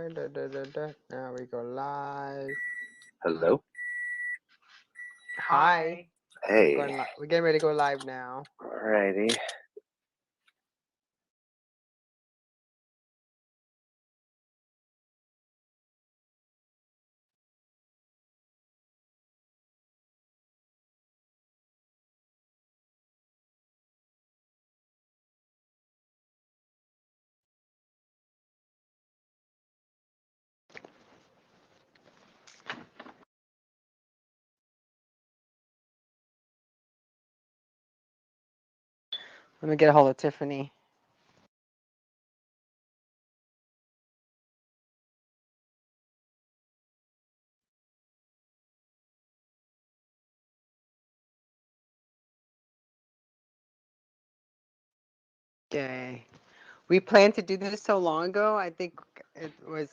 Now we go live. Hello. Hi. Hey. We're getting ready to go live now. Alrighty. Let me get a hold of Tiffany. Okay. We planned to do this so long ago. I think it was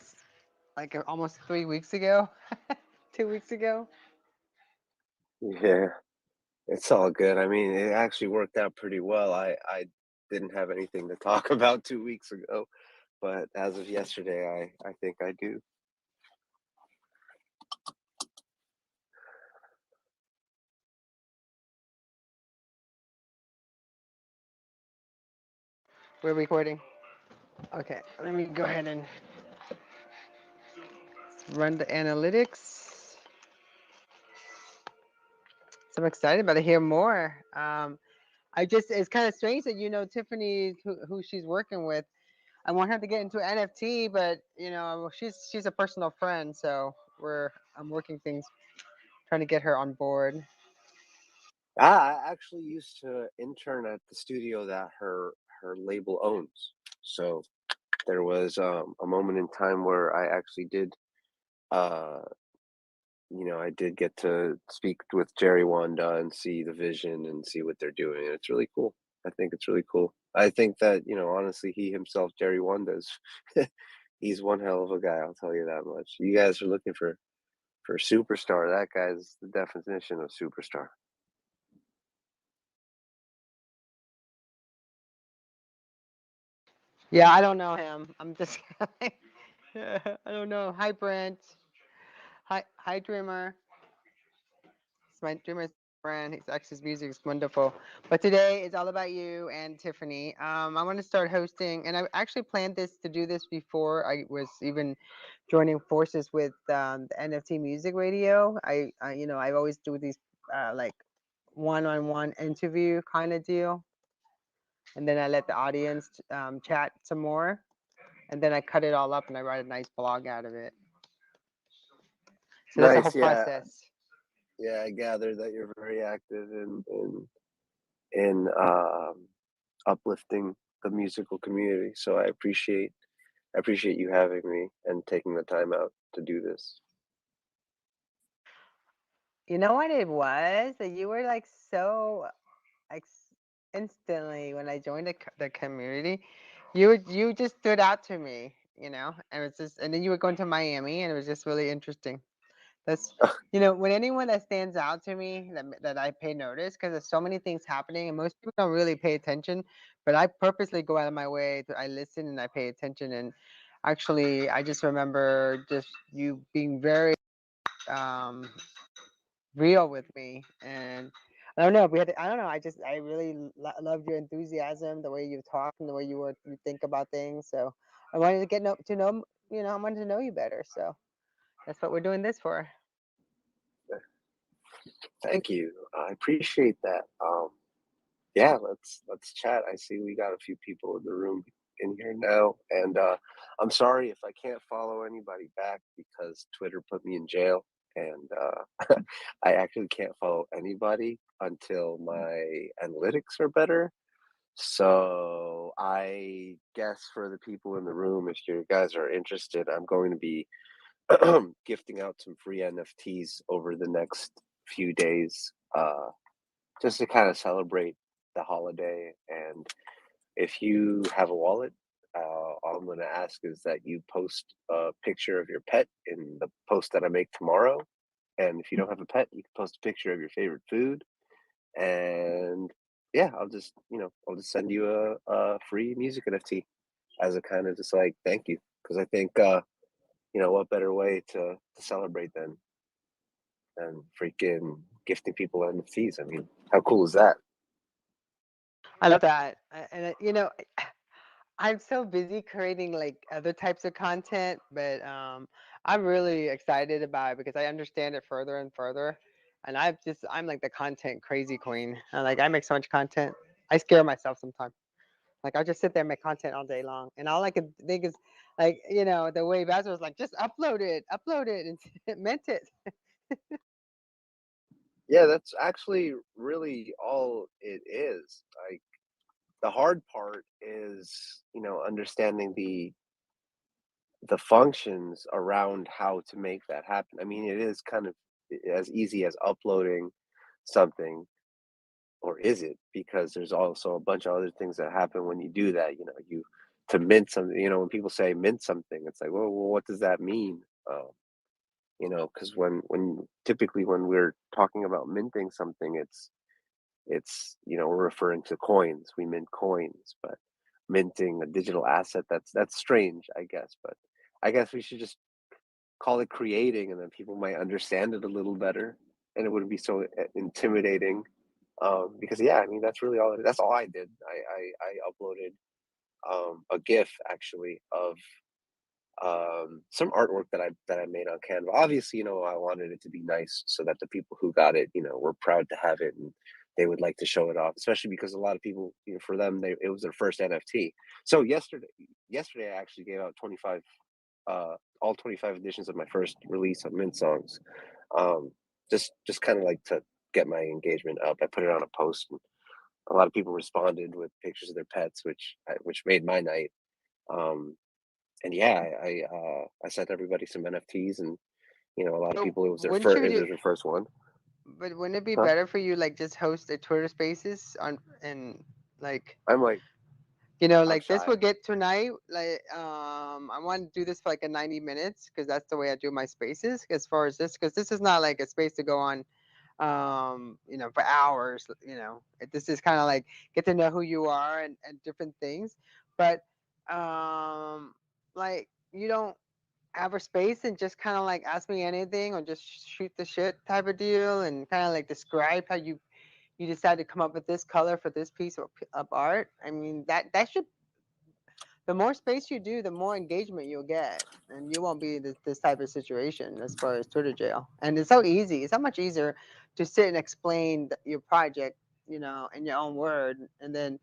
like almost 3 weeks ago, 2 weeks ago. Yeah, it's all good. I mean, it actually worked out pretty well. I didn't have anything to talk about 2 weeks ago, but as of yesterday, I think I do. We're recording. Okay. Let me go ahead and run the analytics. So I'm excited about to hear more. It's kind of strange that Tiffany, who she's working with. I want her to get into NFT, but she's a personal friend, so I'm working things, trying to get her on board. I actually used to intern at the studio that her label owns. So there was a moment in time where I actually did uh I did get to speak with Jerry Wanda and see the vision and see what they're doing. And it's really cool. I think it's really cool. I think that, honestly, he himself, Jerry Wanda, is he's one hell of a guy, I'll tell you that much. You guys are looking for superstar. That guy's the definition of superstar. Yeah, I don't know him. I'm just, I don't know. Hi, Brent. Hi, Dreamer. It's my Dreamer's friend. His X's music is wonderful. But today is all about you and Tiffany. I want to start hosting, and I actually planned to do this before I was even joining forces with the NFT Music Radio. I always do these like one-on-one interview kind of deal, and then I let the audience chat some more, and then I cut it all up and I write a nice blog out of it. So that's the whole Nice, yeah. process. Yeah, I gather that you're very active in uplifting the musical community. So I appreciate you having me and taking the time out to do this. You know what it was? That you were like so like instantly when I joined the community, you just stood out to me, and it was just, and then you were going to Miami, and it was just really interesting. That's when anyone that stands out to me that I pay notice, because there's so many things happening and most people don't really pay attention, but I purposely go out of my way I listen and I pay attention. And actually, I just remember just you being very um real with me. And I don't know if we had I don't know, I really loved your enthusiasm, the way you talk and the way you think about things. So I wanted to I wanted to know you better. So that's what we're doing this for. Thank you. I appreciate that. Yeah, let's chat. I see we got a few people in the room in here now, and I'm sorry if I can't follow anybody back because Twitter put me in jail, and I actually can't follow anybody until my analytics are better. So I guess for the people in the room, if you guys are interested, I'm going to be gifting out some free NFTs over the next few days, just to kind of celebrate the holiday. And if you have a wallet, all I'm going to ask is that you post a picture of your pet in the post that I make tomorrow. And if you don't have a pet, you can post a picture of your favorite food. And yeah, I'll just send you a free music NFT as a kind of just like thank you. Because I think what better way to celebrate than freaking gifting people NFTs? I mean, how cool is that? I love that. I'm so busy creating like other types of content, but I'm really excited about it because I understand it further and further. And I'm like the content crazy queen. Like I make so much content. I scare myself sometimes. Like I'll just sit there and make content all day long. And all I can think is like, the way Basil was like, just upload it and meant it. Yeah, that's actually really all it is. Like the hard part is, understanding the functions around how to make that happen. I mean, it is kind of as easy as uploading something, or is it? Because there's also a bunch of other things that happen when you do that. You to mint something. When people say mint something, it's like, well, what does that mean? Because when typically when we're talking about minting something, it's we're referring to coins. We mint coins, but minting a digital asset, that's strange, I guess. But I guess we should just call it creating, and then people might understand it a little better, and it wouldn't be so intimidating. Because yeah, I mean that's really all. That's all I did. I uploaded a GIF actually of some artwork that I made on Canva. Obviously, I wanted it to be nice so that the people who got it, were proud to have it and they would like to show it off. Especially because a lot of people, for them, it was their first NFT. So yesterday I actually gave out 25, all 25 editions of my first release of Mint Songs. Um, just kind of like to get my engagement up. I put it on a post, and a lot of people responded with pictures of their pets, which made my night. Um, and yeah, I sent everybody some NFTs, and a lot of But people, it was their wouldn't first, you it was do? their first one. But wouldn't it be Huh? better for you like just host a Twitter Spaces on and like I'm like, I'm like this will shy. get tonight. Like, I want to do this for like a 90 minutes because that's the way I do my spaces. As far as this, because this is not like a space to go on, for hours. This is kind of like get to know who you are and different things. But, um, like you don't have a space and just kind of like ask me anything or just shoot the shit type of deal and kind of like describe how you decided to come up with this color for this piece of art. I mean, that should the more space you do, the more engagement you'll get, and you won't be this type of situation as far as Twitter jail. And it's so easy. It's so much easier to sit and explain your project, in your own word, and then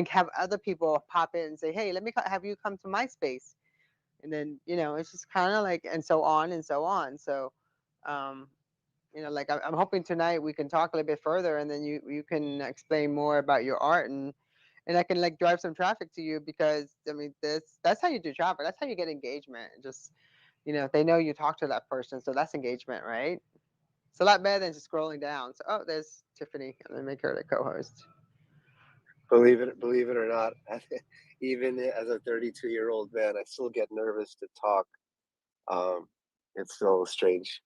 have other people pop in and say, "Hey, let me have you come to my space," and then it's just kind of like and so on and so on. So, um, like I'm hoping tonight we can talk a little bit further, and then you can explain more about your art and I can like drive some traffic to you because I mean that's how you do traffic. That's how you get engagement. Just they know you talk to that person, so that's engagement, right? It's a lot better than just scrolling down. So there's Tiffany. I'm gonna make her the co-host. Believe it or not, even as a 32-year-old man, I still get nervous to talk. Um, it's still a strange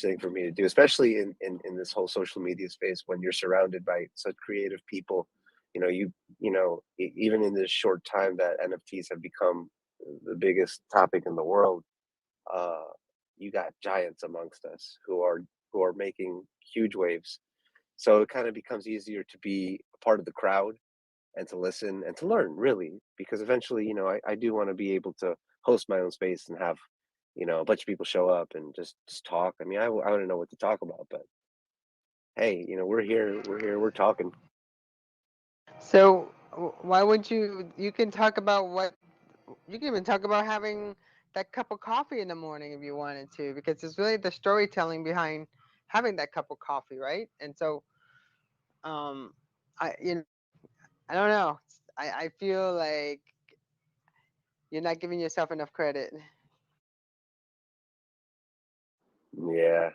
thing for me to do, especially in this whole social media space when you're surrounded by such creative people. Even in this short time that NFTs have become the biggest topic in the world, uh, you got giants amongst us who are making huge waves. So it kind of becomes easier to be a part of the crowd and to listen and to learn, really, because eventually, I do want to be able to host my own space and have a bunch of people show up and just talk. I mean, I want to know what to talk about, but hey, we're talking. So why would you can talk about what you can even talk about having that cup of coffee in the morning if you wanted to, because it's really the storytelling behind having that cup of coffee, right? And so um I don't know. I feel like you're not giving yourself enough credit. Yeah.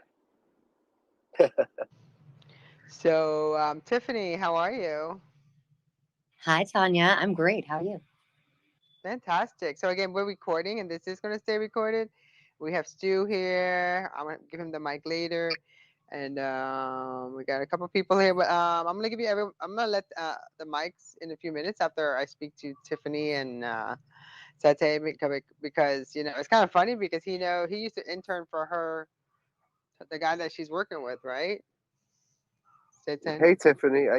So, Tiffany, how are you? Hi, Tanya. I'm great. How are you? Fantastic. So again, we're recording, and this is going to stay recorded. We have Stu here. I'm going to give him the mic later, and we got a couple people here. But I'm going to give you I'm going to let the mics in a few minutes after I speak to Tiffany and Satay because it's kind of funny because he used to intern for her, the guy that she's working with, right? Satan. Hey Tiffany, yeah, I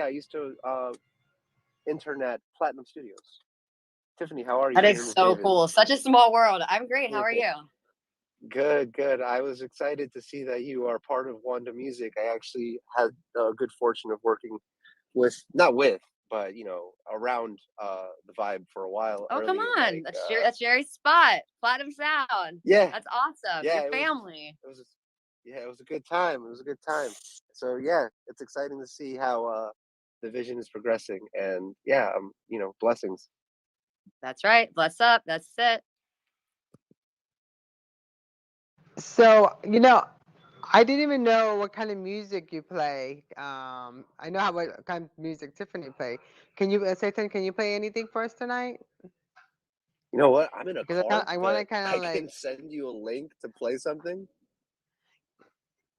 used to intern at Platinum Studios. Tiffany, how are you? That My is name is so David. cool. Such a small world. I'm great. How are you? Good, good. I was excited to see that you are part of Wanda Music. I actually had the good fortune of working not with, but around the Vibe for a while Oh, come early in on. That's Jerry's spot. Platinum Sound. yeah, That's awesome. yeah, Your family. it was yeah, it was a good time. It was a good time. So yeah, it's exciting to see how the vision is progressing, and yeah, blessings. That's right. Bless up. That's it. So I didn't even know what kind of music you play. I know what kind of music Tiffany play. Can you, Satan? Can you play anything for us tonight? You know what? I'm in a Because car, I want to but kind I of can like. send you a link to play something.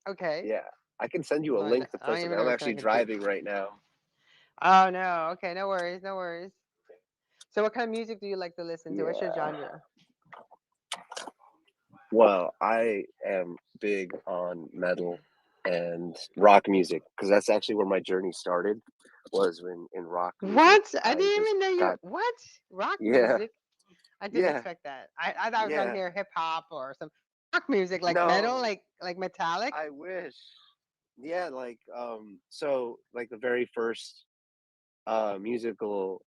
Okay. Yeah, I can send you a Well, link to I play don't even something. know I'm what's actually connected to. driving right now. Oh no. Okay. No worries. No worries. So, what kind of music do you like to listen to? What's your Yeah. genre? Well, I am big on metal and rock music because that's actually where my journey started. Was in rock music. What? I I didn't just even know you. got What? Rock yeah, music? I didn't yeah, expect that. I thought I was gonna yeah. hear hip hop or some rock music, like metal, No, like metallic. I wish. Yeah, so like the very first musical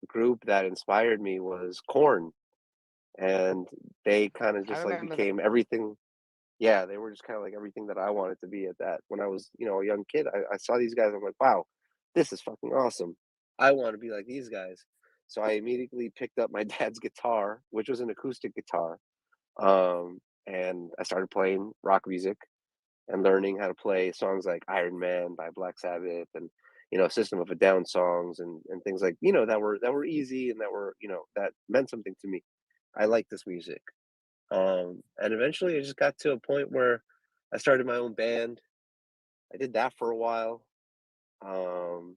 group that inspired me was Korn, and they kind of I just like remember that. became everything. Yeah, they were just kind of like everything that I wanted to be at that when I was, a young kid. I saw these guys. I'm like, wow, this is fucking awesome. I want to be like these guys. So I immediately picked up my dad's guitar, which was an acoustic guitar, and I started playing rock music and learning how to play songs like Iron Man by Black Sabbath and System of a Down songs and things like that were easy and that were that meant something to me. I like this music. And eventually I just got to a point where I started my own band. I did that for a while. Um,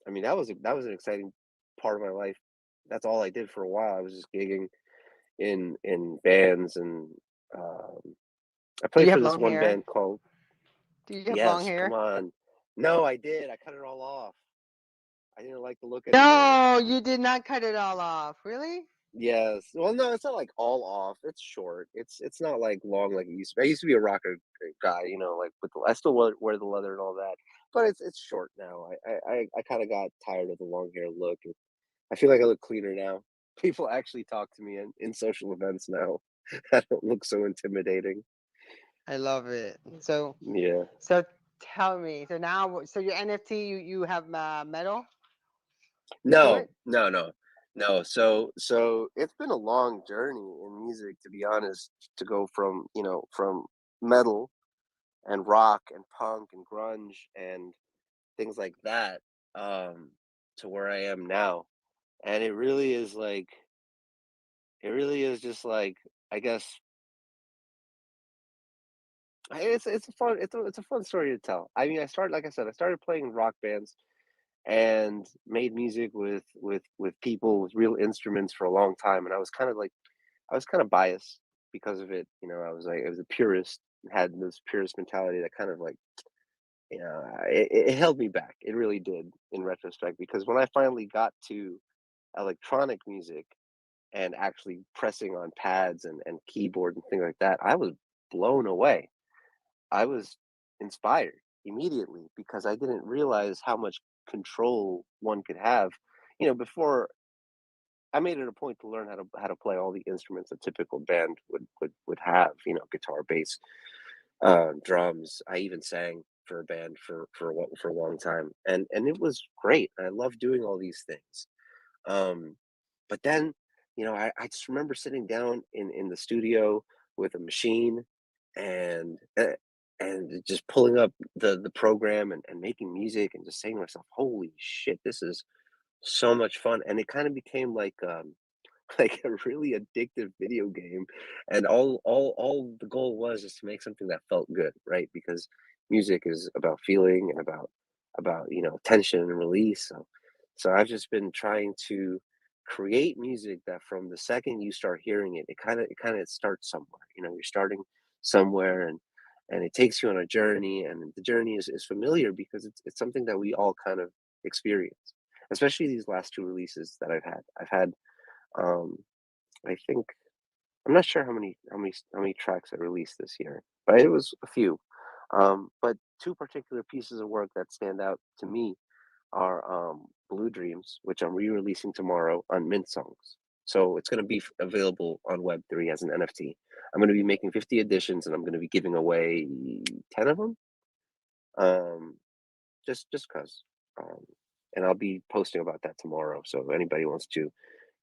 I mean, that was an exciting part of my life. That's all I did for a while. I was just gigging in bands, and um, I Do played you for have this long one hair? band called Do you have long Yes. Come hair? on, no, I did. I cut it all off. I didn't like the look anymore. No, you did not cut it all off. Really? Yes. Well, no, it's not like all off. It's short. It's not like long like it used to be. I used to be a rocker guy, like with I still wear the leather and all that, but it's short now. I kind of got tired of the long hair look. And I feel like I look cleaner now. People actually talk to me in social events now. I don't look so intimidating. I love it. So, Yeah. so tell me. So now, so your NFT, you have metal to No, it? no, no, no. So it's been a long journey in music, to be honest, to go from metal and rock and punk and grunge and things like that, um, to where I am now. And it really is just like, I guess it's a fun story to tell. I mean, like I said, I started playing in rock bands and made music with people with real instruments for a long time, and I was kind of biased because of it. I was a purist, had this purist mentality that kind of like, it held me back. It really did in retrospect, because when I finally got to electronic music and actually pressing on pads and keyboard and things like that, I was blown away. I was inspired immediately because I didn't realize how much control one could have. Before I made it a point to learn how to play all the instruments a typical band would have. Guitar, bass, drums. I even sang for a band for a long time, and it was great. I loved doing all these things. Um, but then, I just remember sitting down in the studio with a machine and and just pulling up the program and making music and just saying to myself, "Holy shit, this is so much fun!" And it kind of became like like a really addictive video game, and all the goal was just to make something that felt good, right? Because music is about feeling and about tension and release. So So I've just been trying to create music that from the second you start hearing it, it starts somewhere. You're starting somewhere, and it takes you on a journey, and the journey is familiar because it's something that we all kind of experience, especially these last two releases that I've had um I think I'm not sure how many tracks I released this year, but it was a few. But two particular pieces of work that stand out to me are Blue Dreams, which I'm re-releasing tomorrow on Mint Songs. So it's going to be available on Web3 as an NFT. I'm going to be making 50 editions, and I'm going to be giving away 10 of them, um, just cause. Um, and I'll be posting about that tomorrow. So if anybody wants to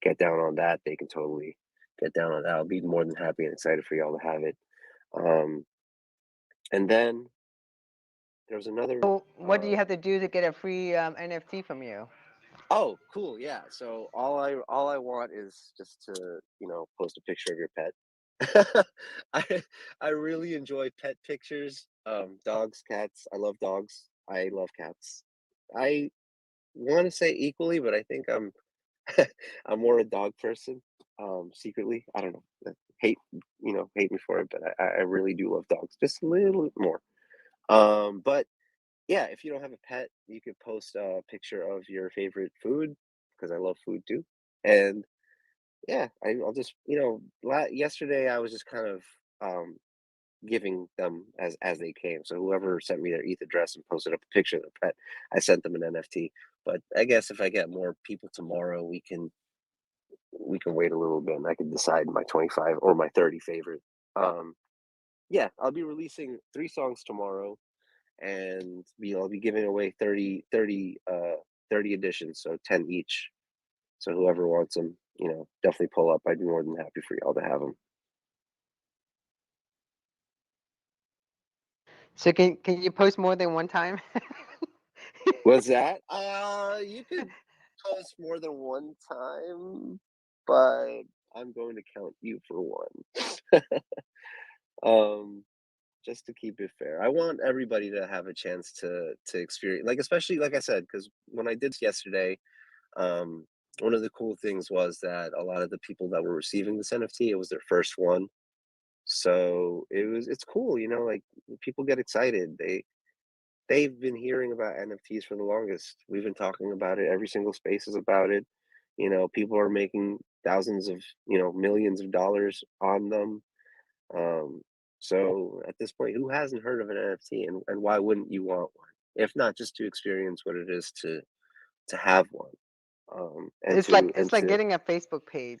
get down on that, they can totally get down on that. I'll be more than happy and excited for y'all to have it. Um, and then there's another. So what do you have to do to get a free NFT from you? Oh, cool. Yeah. So all I want is just to, post a picture of your pet. I I really enjoy pet pictures. Dogs, cats. I love dogs. I love cats. I want to say equally, but I think I'm more a dog person. Secretly, I don't know. Hate hate me for it, but I really do love dogs just a little more. But yeah, if you don't have a pet, you could post a picture of your favorite food because I love food too. And yeah, I'll just yesterday I was just kind of um, giving them as they came. So whoever sent me their ETH address and posted up a picture of their pet, I sent them an NFT. But I guess if I get more people tomorrow, we can wait a little bit and I can decide my 25 or my 30 favorite. Um, yeah, I'll be releasing 3 songs tomorrow, and I'll be giving away 30 editions, so 10 each. So whoever wants them, definitely pull up. I'd be more than happy for y'all to have them. So can you post more than one time? What's that? You could post more than one time, but I'm going to count you for one. um, just to keep it fair. I want everybody to have a chance to experience, like, especially like I said, because when I did this yesterday, um, one of the cool things was that a lot of the people that were receiving this NFT, it was their first one. So it's cool, like people get excited. They've been hearing about NFTs for the longest. We've been talking about it. Every single space is about it. People are making thousands of, millions of dollars on them. Um, so at this point, who hasn't heard of an NFT, and why wouldn't you want one? If not just to experience what it is to have one. And It's like to it's like getting a Facebook page.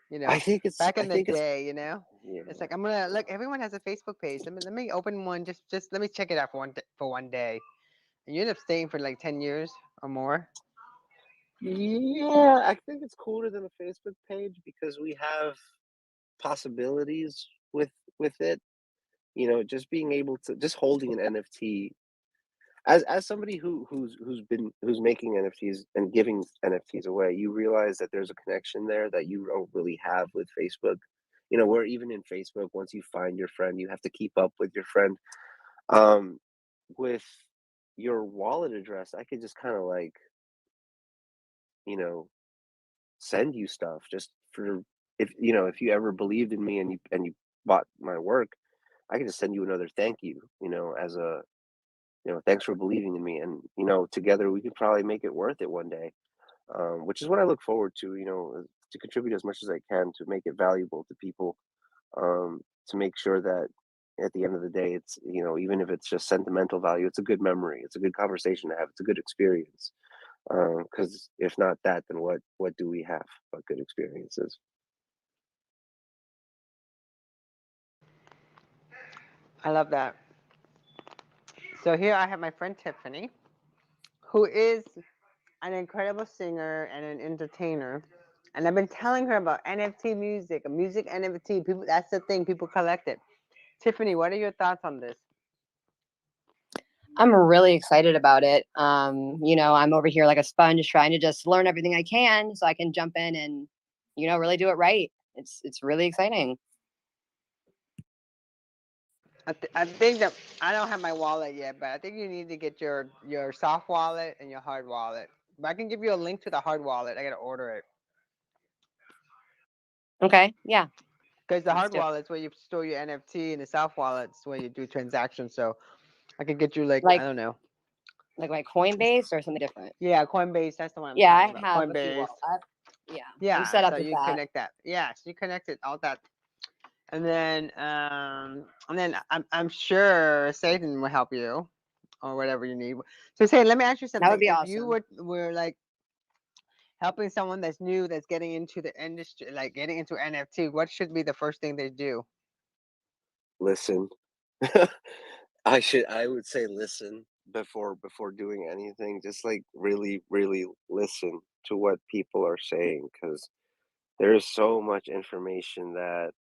You I know, think it's back I in the think it's day, you know, yeah. it's like I'm gonna look. Everyone has a Facebook page. Let me open one. Just let me check it out for one day. And you end up staying for like 10 years or more. Yeah, I think it's cooler than a Facebook page because we have possibilities with it. Just being able to just holding an NFT as somebody who's making NFTs and giving NFTs away, you realize that there's a connection there that you don't really have with Facebook. Where even in Facebook, once you find your friend, you have to keep up with your friend. Um, with your wallet address, I could just kind of like, you know, send you stuff just for if you ever believed in me and you bought my work, I could just send you another thank you, as a thanks for believing in me, and together we could probably make it worth it one day. Which is what I look forward to, to contribute as much as I can to make it valuable to people, to make sure that at the end of the day, it's even if it's just sentimental value, it's a good memory, it's a good conversation to have, it's a good experience. Because if not that, then what do we have but good experiences? I love that. So here I have my friend Tiffany, who is an incredible singer and an entertainer. And I've been telling her about NFT music, a music NFT. People, that's the thing. People collect it. Tiffany, what are your thoughts on this? I'm really excited about it. I'm over here like a sponge trying to just learn everything I can so I can jump in and, really do it right. It's really exciting. I think that I don't have my wallet yet, but I think you need to get your soft wallet and your hard wallet But I can give you a link to the hard wallet. I gotta order it. Okay. Yeah. Because the Let's hard do it. wallet's where you store your NFT, and the soft wallet's where you do transactions. So I could get you like I Like don't know. Coinbase or something different. Yeah, Coinbase. That's the one I'm Yeah, talking I about. have a few Coinbase. wallets. Yeah, I'm Yeah. set up So with you that. connect that. Yeah. So you connect it all that, and then I'm sure Satan will help you or whatever you need. So Satan, let me ask you That would something. be If you awesome. were like helping someone that's new, that's getting into the industry, like getting into NFT, what should be the first thing they do? Listen. I would say listen before doing anything. Just like really, really listen to what people are saying, because there's so much information that,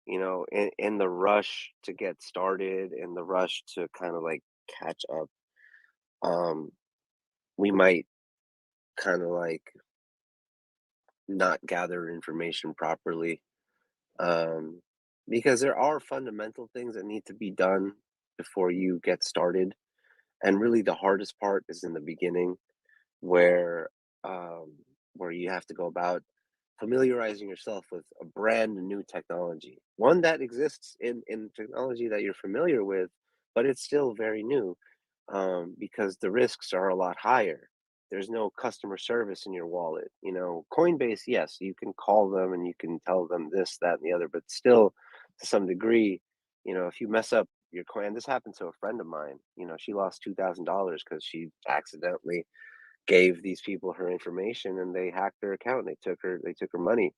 in the rush to get started, in the rush to kind of like catch up, um, we might kind of like not gather information properly. Um, because there are fundamental things that need to be done before you get started. And really the hardest part is in the beginning, where um, where you have to go about familiarizing yourself with a brand new technology, one that exists in technology that you're familiar with, but it's still very new, because the risks are a lot higher. There's no customer service in your wallet. Coinbase, yes, you can call them and you can tell them this, that, and the other, but still, to some degree, if you mess up your coin, this happened to a friend of mine. She lost $2,000 because she accidentally gave these people her information and they hacked her account and they took her money.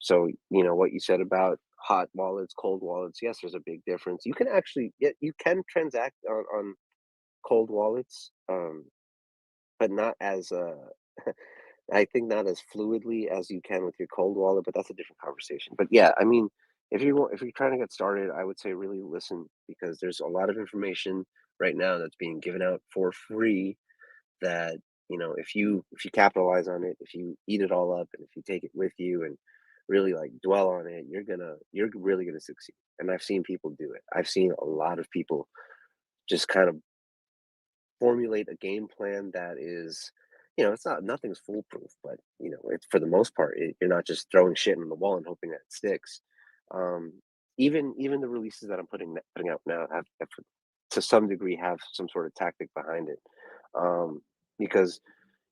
So what you said about hot wallets, cold wallets, yes, there's a big difference. You can actually, yeah, you can transact on cold wallets, but not as I think not as fluidly as you can with your cold wallet, but that's a different conversation. But yeah, I mean, if you're trying to get started, I would say really listen, because there's a lot of information right now that's being given out for free, that if you capitalize on it, if you eat it all up, and if you take it with you and really like dwell on it, you're really gonna succeed. And I've seen people do it. I've seen a lot of people just kind of formulate a game plan that is, it's not nothing's foolproof, but it's, for the most part, you're not just throwing shit in the wall and hoping that it sticks. um even the releases that I'm putting out now have to some degree have some sort of tactic behind it, because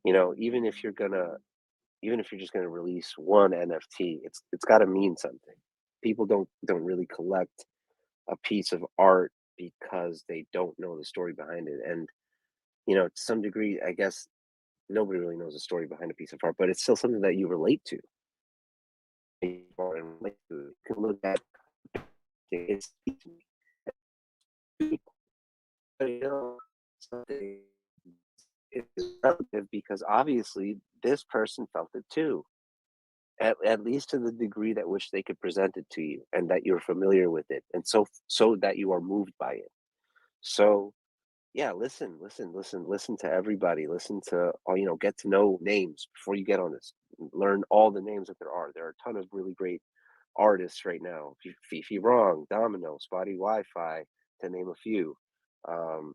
even if you're just gonna release one NFT, it's got to mean something. People don't really collect a piece of art because they don't know the story behind it. And to some degree, I guess nobody really knows the story behind a piece of art, but it's still something that you relate to. You can look at it's something is relative, because obviously this person felt it too, at least to the degree that which they could present it to you and that you're familiar with it, and so that you are moved by it. So yeah, listen, listen, listen, listen to everybody. Listen to all, get to know names before you get on this. Learn all the names that there are. There are a ton of really great artists right now. Fifi Wrong, Domino, Spotty Wi-Fi, to name a few. Um,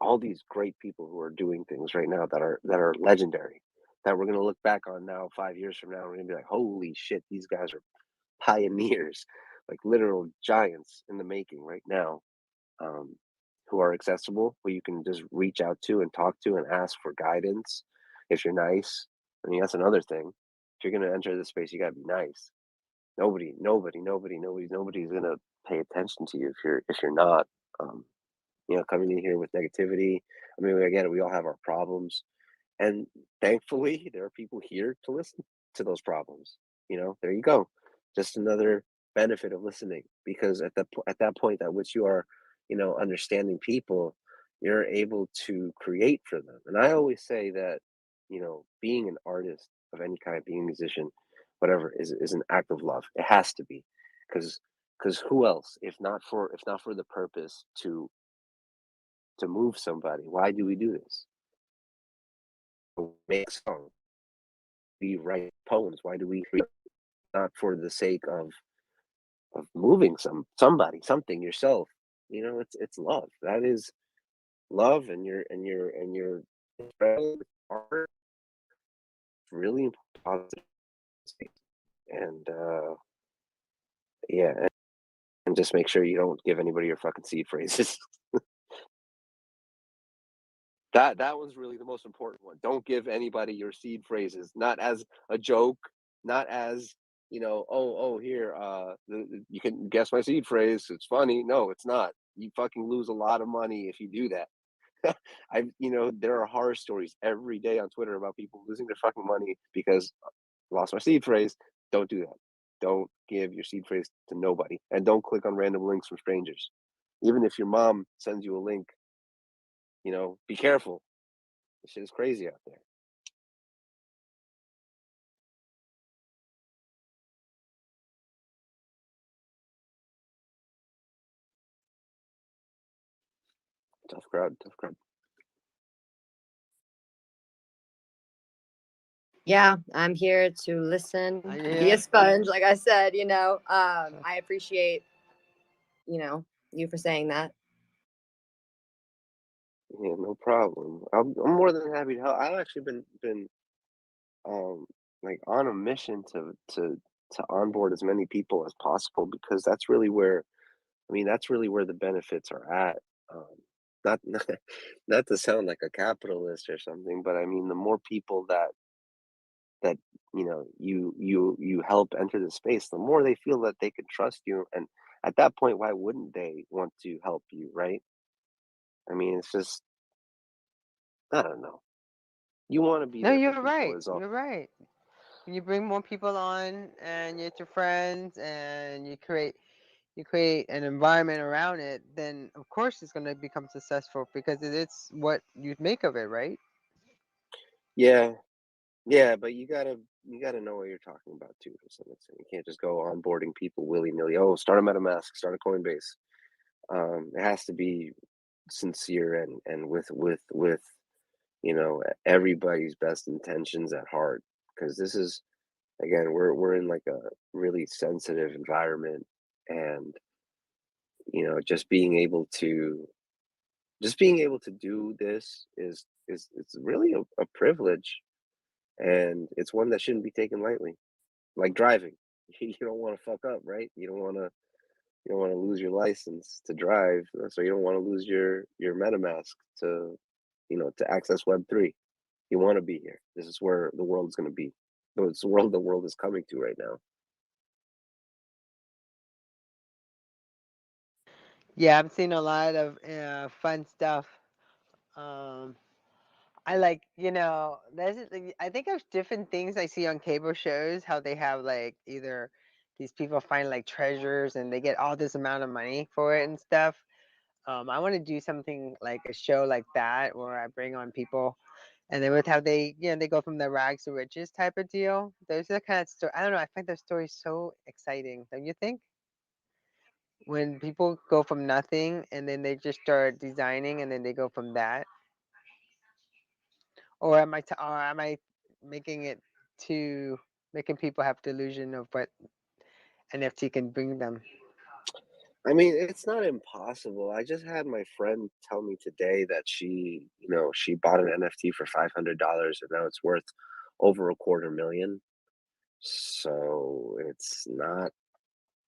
all these great people who are doing things right now that are legendary. That we're gonna look back on now 5 years from now. We're gonna be like, holy shit, these guys are pioneers, like literal giants in the making right now, um, who are accessible, who you can just reach out to and talk to and ask for guidance if you're nice. I mean, that's another thing. If you're gonna enter this space, you gotta be nice. Nobody's gonna pay attention to you if you're not. Um, Coming in here with negativity. I mean, I get it. We all have our problems, and thankfully, there are people here to listen to those problems. There you go. Just another benefit of listening, because at that point at which you are, understanding people, you're able to create for them. And I always say that, being an artist of any kind, being a musician, whatever, is an act of love. It has to be, because who else, if not for the purpose to move somebody? Why do we do this? Make songs, we write poems. Why do we create? Not for the sake of moving somebody, something, yourself. It's love. That is love, and you're art, really positive, and yeah, and just make sure you don't give anybody your fucking seed phrases. That was really the most important one. Don't give anybody your seed phrases, not as a joke, not as, here, you can guess my seed phrase. It's funny. No, it's not. You fucking lose a lot of money if you do that. There are horror stories every day on Twitter about people losing their fucking money because lost my seed phrase. Don't do that. Don't give your seed phrase to nobody, and don't click on random links from strangers. Even if your mom sends you a link, be careful. This shit is crazy out there. Tough crowd, tough crowd. Yeah, I'm here to listen, be Yeah. a sponge, like I said, I appreciate, you for saying that. Yeah, no problem. I'm more than happy to help. I've actually been like on a mission to onboard as many people as possible because that's really where the benefits are at. Um, not not to sound like a capitalist or something, but I mean the more people that you help enter the space, the more they feel that they can trust you, and at that point, why wouldn't they want to help you, right? I mean, it's just I don't know. You want to be No, there for you're people right. is all. You're right. You bring more people on, and you get your friends, and you create an environment around it. Then of course it's going to become successful because it's what you make of it, right? Yeah, yeah, but you gotta know what you're talking about too to some extent. You can't just go onboarding people willy nilly. Oh, start a MetaMask, start a Coinbase. It has to be sincere and with everybody's best intentions at heart because this is again we're in like a really sensitive environment, and just being able to do this is it's really a privilege, and it's one that shouldn't be taken lightly. Like driving, you don't want to fuck up, right? You don't want to lose your license to drive, so you don't want to lose your MetaMask to access Web3. You want to be here. This is where the world is going to be. So it's the world is coming to right now. Yeah, I'm seeing a lot of fun stuff. Um, I like, I think of different things I see on cable shows, how they have like either these people find like treasures and they get all this amount of money for it and stuff. I want to do something like a show like that where I bring on people and they would have they go from the rags to riches type of deal. Those are the kind of story. I don't know. I find those stories so exciting. Don't you think? When people go from nothing and then they just start designing and then they go from that. Or am I making it to making people have delusion of what NFT can bring them? I mean, it's not impossible. I just had my friend tell me today that she bought an NFT for $500 and now it's worth over a quarter million. So it's not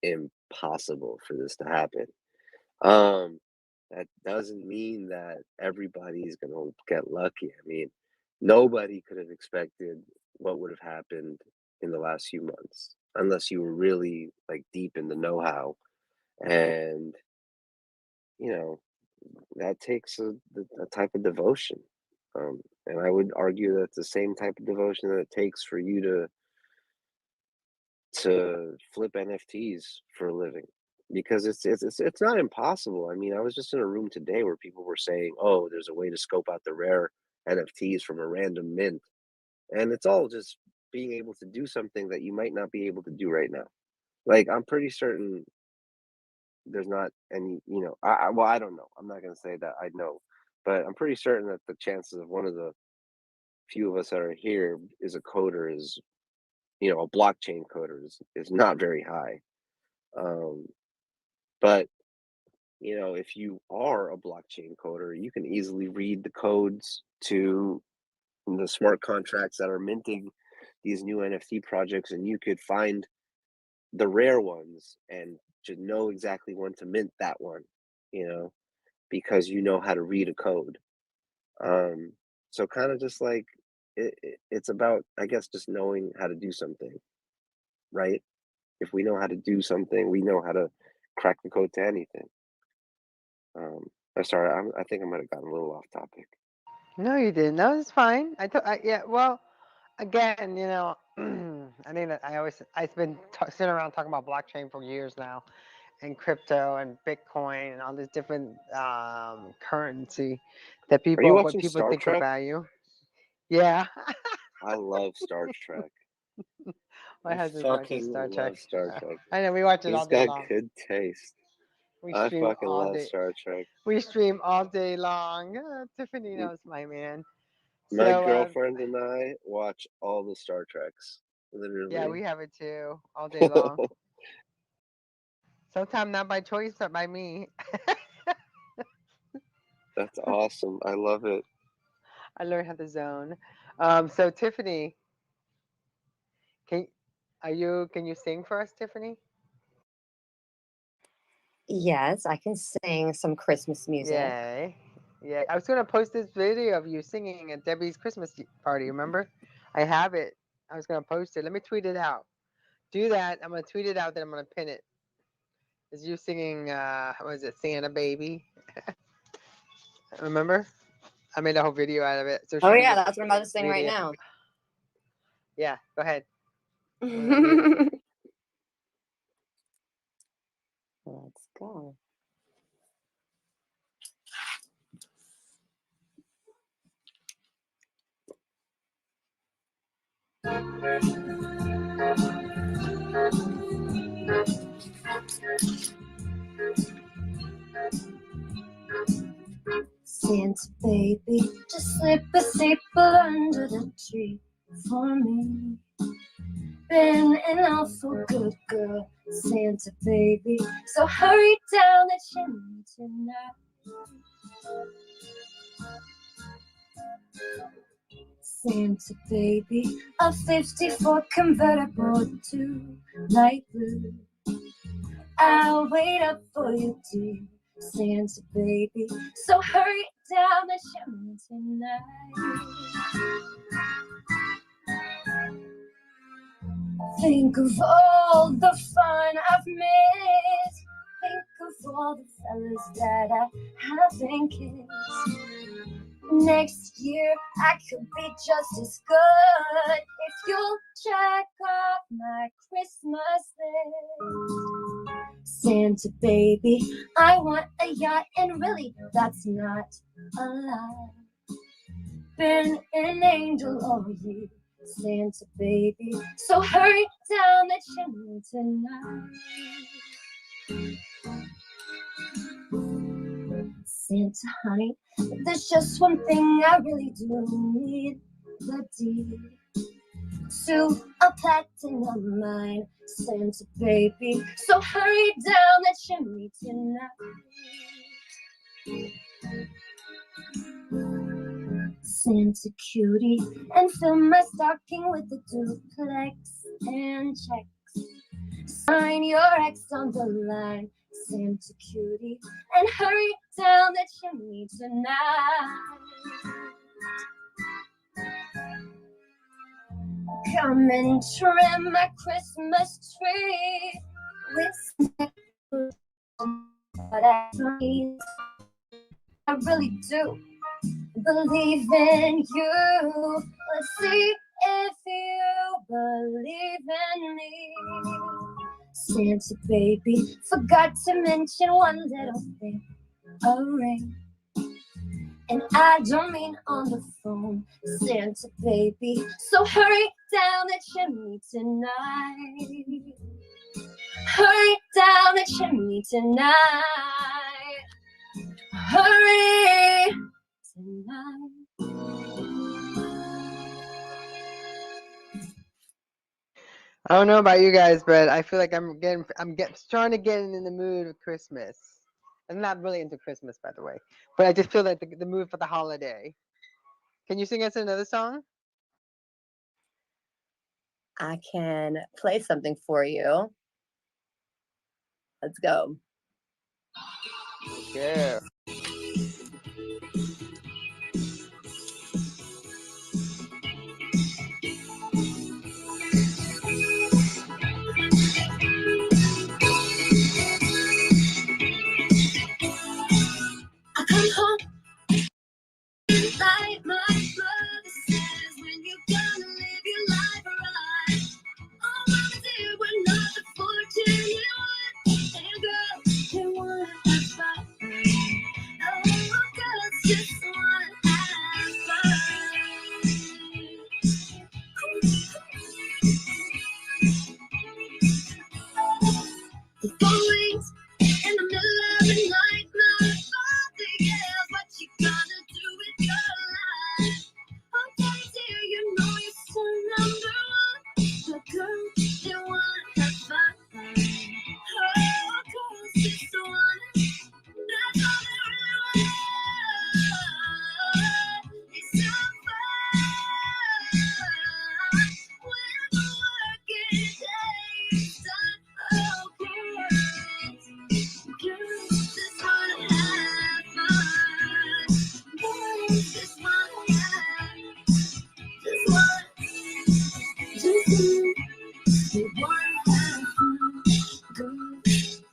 impossible for this to happen. Um, that doesn't mean that everybody's gonna get lucky. I mean, nobody could have expected what would have happened in the last few months, unless you were really like deep in the know-how. And you know, that takes a type of devotion. And I would argue that it's the same type of devotion that it takes for you to flip NFTs for a living because it's not impossible. I mean, I was just in a room today where people were saying, "Oh, there's a way to scope out the rare NFTs from a random mint," and it's all just being able to do something that you might not be able to do right now. Like, I'm pretty certain there's not any, well, I don't know. I'm not gonna say that I know, but I'm pretty certain that the chances of one of the few of us that are here is a coder is, a blockchain coder is not very high. Um, but if you are a blockchain coder, you can easily read the codes to the smart contracts that are minting these new NFT projects, and you could find the rare ones and to know exactly when to mint that one, because you know how to read a code. So kind of just like it's about, I guess, just knowing how to do something, right? If we know how to do something, we know how to crack the code to anything. I'm sorry, I think I might have gotten a little off topic. No, you didn't. No, it's fine. Yeah. Well, again, I think that I've been sitting around talking about blockchain for years now, and crypto and Bitcoin and all this different currency that Are you what watching people Star think of Trek? value. Yeah, I love Star Trek. my I husband's watching fucking Star Trek. love Star Trek. I know we watch it all He's day got long. good taste. We I stream fucking all love day. Star Trek. We stream all day long. Tiffany M- knows my man. My So girlfriend and I watch all the Star Treks. yeah, Literally. we have it too all day long. Sometimes not by choice, but by me. That's awesome. I love it. I learned how to zone. So Tiffany, can can you sing for us, Tiffany? Yes, I can sing some Christmas music. Yay. Yeah, I was gonna post this video of you singing at Debbie's Christmas party. Remember? I have it. I was gonna post it. Let me tweet it out. Do that. I'm gonna tweet it out. Then I'm gonna pin it. Is you singing? What is it? Santa Baby. Remember? I made a whole video out of it. Oh Social yeah, media that's what I'm about to sing right media. now. Yeah. Go ahead. Let me. Let's go. Santa baby, just slip a staple under the tree for me. Been an awful good girl, Santa baby, so hurry down the chimney tonight. Santa baby, a 54 convertible to light blue. I'll wait up for you, dear Santa baby, so hurry down the chimney tonight. Think of all the fun I've missed. Think of all the fellas that I haven't kissed. Next year I could be just as good if you'll check off my Christmas list. Santa baby, I want a yacht, and really that's not a lie. Been an angel all year, Santa baby, so hurry down the chimney tonight. Santa honey, there's just one thing I really do need, the deed to a platinum mine, Santa baby, so hurry down the chimney tonight. Santa cutie, and fill my stocking with a duplex and checks. Sign your ex on the line, Santa cutie, and hurry down the chimney tonight. Come and trim my Christmas tree with but I really do believe in you. Let's see if you believe in me. Santa baby, forgot to mention one little thing, a ring. And I don't mean on the phone, Santa baby, so hurry down the chimney tonight. Hurry down the chimney tonight. Hurry tonight. I don't know about you guys, but I feel like I'm getting starting to get in the mood of Christmas. I'm not really into Christmas, by the way, but I just feel like the mood for the holiday. Can you sing us another song? I can play something for you. Let's go. Yeah. I come home like my brother says, when you gonna live your life right. Oh, mama dear, we're not the fortune you want. And girls, they wanna have fun. Oh, girls just wanna have fun. The phone rings in the middle of the night. My father yells, what you gonna do with your life? Oh, daddy dear, you know you're son number one. The girls, they wanna have fun. Oh, girls just wanna, that's all they really want. It's so fun when the working day is done. Oh, girls just wanna have fun. Girls just wanna have, just want, they wanna have fun. Girls,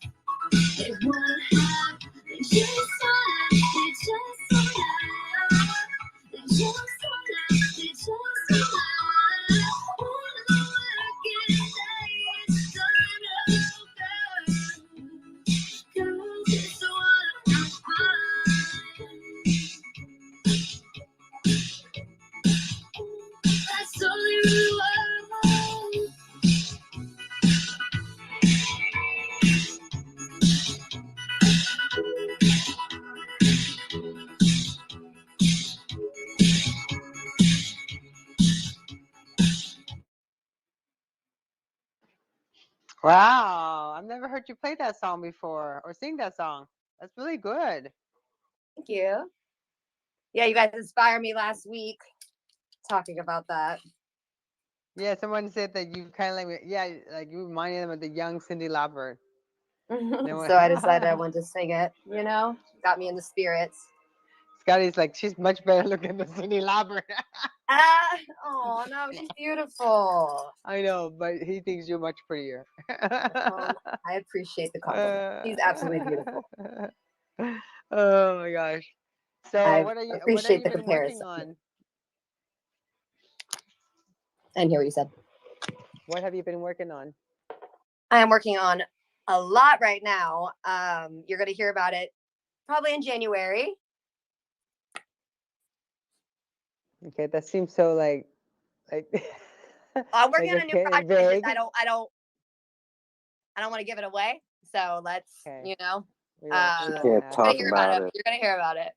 they wanna have, they just wanna, they just wanna, they just wanna, they just wanna. When the working day is done, oh, girls just wanna have fun. That's all they really want. Wow, I've never heard you play that song before or sing that song. That's really good. Thank you. Yeah, you guys inspired me last week talking about that. Yeah, someone said that you kind of like, yeah, like you reminded them of the young Cindy Lauper. So I decided I wanted to sing it, you know? Got me in the spirits. Scotty's like, she's much better looking than Cindy Lauper. Oh, no, she's beautiful. I know, but he thinks you're much prettier. I appreciate the compliment. She's absolutely beautiful. Oh my gosh. So I what appreciate have you the been working comparison. on? I didn't hear what you said. What have you been working on? I am working on a lot right now. You're going to hear about it probably in January. Okay, that seems so like I'm working like on a new project. vague. I don't want to give it away. So let's, Okay. you know, You can't talk about it. You're going to hear about it.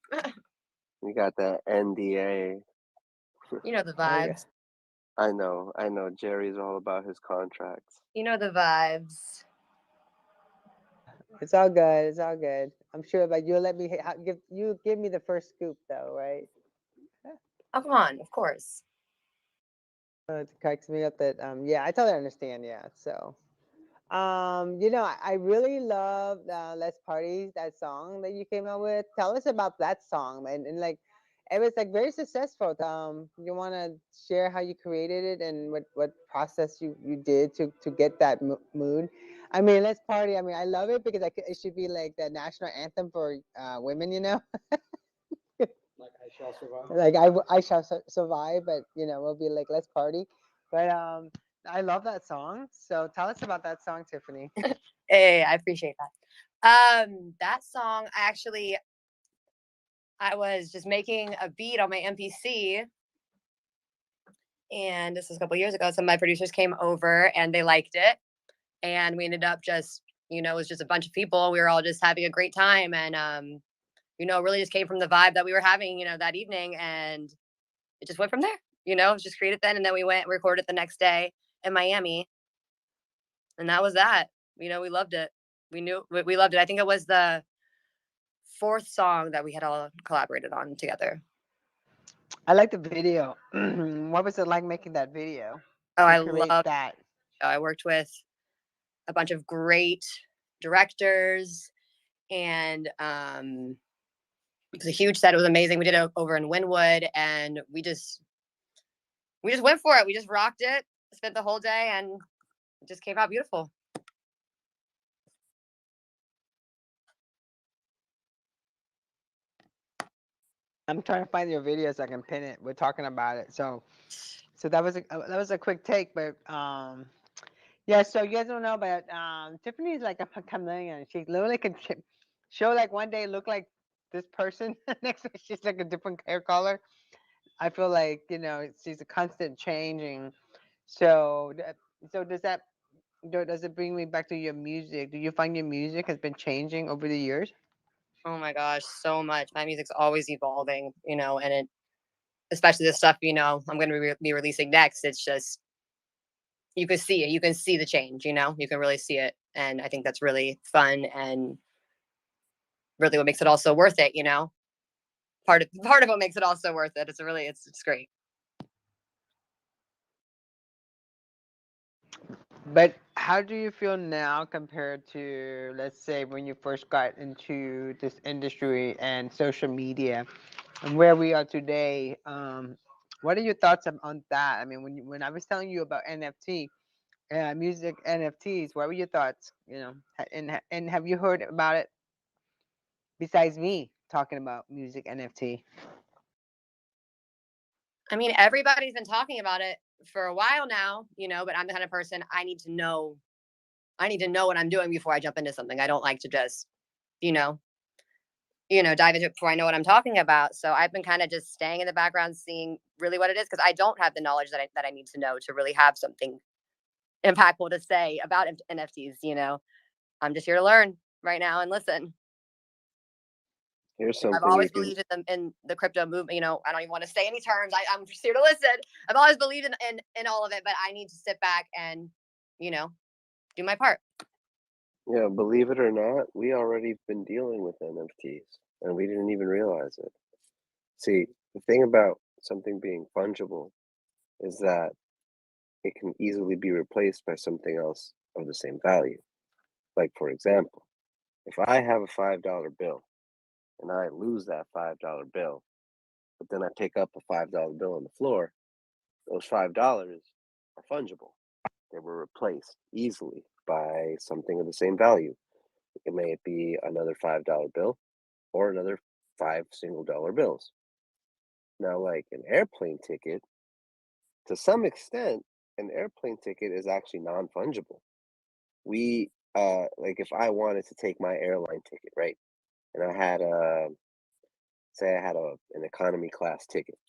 You got that NDA. You know the Okay. vibes. I know. Jerry's all about his contracts. You know the vibes. It's all good. It's all good. I'm sure, but you'll let me give me the first scoop though, right? Oh, come on, of course. It cracks me up that yeah, I totally understand. Yeah, so I really love Let's Party, that song that you came out with. Tell us about that song, and like it was like very successful. You want to share how you created it and what process you did to get that mood? I mean, Let's Party. I mean, I love it because it should be like the national anthem for women. Like I shall survive. Like I shall survive, but we'll be like Let's Party. But I love that song. So tell us about that song, Tiffany. Hey, I appreciate that. That song, I was just making a beat on my MPC, and this was a couple years ago. Some of my producers came over and they liked it, and we ended up just, it was just a bunch of people. We were all just having a great time, and really just came from the vibe that we were having, that evening, and it just went from there. It was just created then, and then we went and recorded the next day in Miami, and that was that. We loved it. We knew we loved it. I think it was the 4th song that we had all collaborated on together. I like the video. What was it like making that video? Oh, To I create love. that. I worked with a bunch of great directors, and it was a huge set. It was amazing. We did it over in Wynwood, and we just went for it. We just rocked it. Spent the whole day, and it just came out beautiful. I'm trying to find your video so I can pin it. We're talking about it. So that was a quick take, but yeah. So you guys don't know, but Tiffany's like a chameleon. She literally can show like one day look like this person, next week she's like a different hair color. I feel like she's a constant changing. So does that does it bring me back to your music? Do you find your music has been changing over the years? Oh my gosh, so much. My music's always evolving, and it, especially the stuff, I'm going to be releasing next. It's just, you can see it. You can see the change, you can really see it. And I think that's really fun and really what makes it also worth it, part of what makes it also worth it. It's great. But how do you feel now compared to, let's say, when you first got into this industry and social media and where we are today? What are your thoughts on that? I mean, when I was telling you about NFT, music NFTs, what were your thoughts? And have you heard about it besides me talking about music NFT? I mean, everybody's been talking about it for a while now, but I'm the kind of person, I need to know what I'm doing before I jump into something. I don't like to just, dive into it before I know what I'm talking about. So I've been kind of just staying in the background, seeing really what it is, because I don't have the knowledge that I need to know to really have something impactful to say about NFTs. I'm just here to learn right now and listen. Here's something I've always believed in the crypto movement. I don't even want to say any terms. I'm just here to listen. I've always believed in all of it, but I need to sit back and, do my part. Yeah, believe it or not, we already been dealing with NFTs and we didn't even realize it. See, the thing about something being fungible is that it can easily be replaced by something else of the same value. Like, for example, if I have a $5 bill and I lose that $5 bill, but then I pick up a $5 bill on the floor, those $5 are fungible. They were replaced easily by something of the same value. It may be another $5 bill or another 5 single dollar bills. Now, like an airplane ticket, to some extent, an airplane ticket is actually non-fungible. We like if I wanted to take my airline ticket, right? And I had say I had an economy class ticket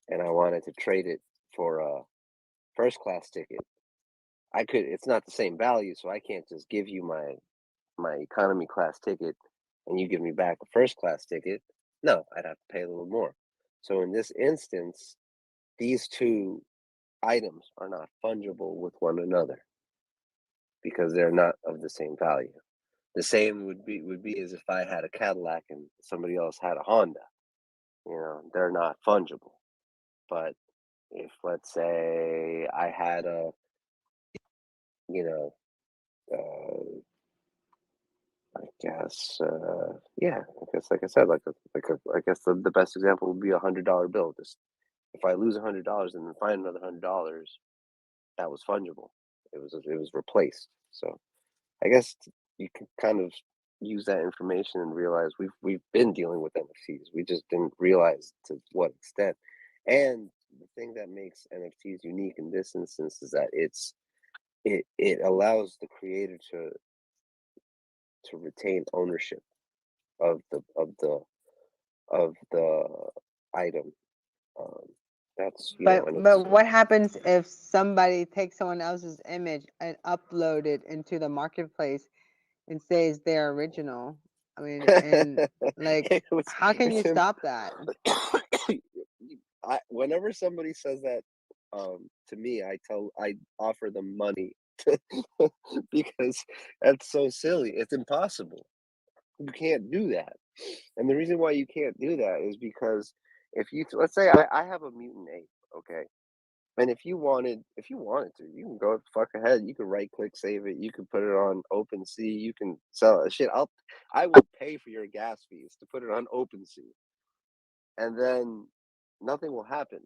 and I wanted to trade it for a first class ticket. I could It's not the same value, so I can't just give you my economy class ticket and you give me back a first class ticket. No, I'd have to pay a little more. So in this instance, these two items are not fungible with one another because they're not of the same value. The same would be as if I had a Cadillac and somebody else had a Honda. They're not fungible. But if, let's say, I had you know, uh, I guess, yeah, I guess, like I said, I guess the best example would be $100 bill. Just if I lose $100 and then find another $100, that was fungible. It was replaced. So I guess you can kind of use that information and realize we've been dealing with NFTs. We just didn't realize to what extent. And the thing that makes NFTs unique in this instance is that it allows the creator to retain ownership of the item. Um, that's and But it's what happens if somebody takes someone else's image and upload it into the marketplace and says they're original? I mean, and like, how can you stop that? Whenever somebody says that to me, I offer them money because that's so silly. It's impossible. You can't do that. And the reason why you can't do that is because if you, let's say I have a mutant ape, okay? And if you wanted to, you can go fuck ahead. You can right click, save it. You can put it on OpenSea. You can sell it. Shit, I will pay for your gas fees to put it on OpenSea, and then nothing will happen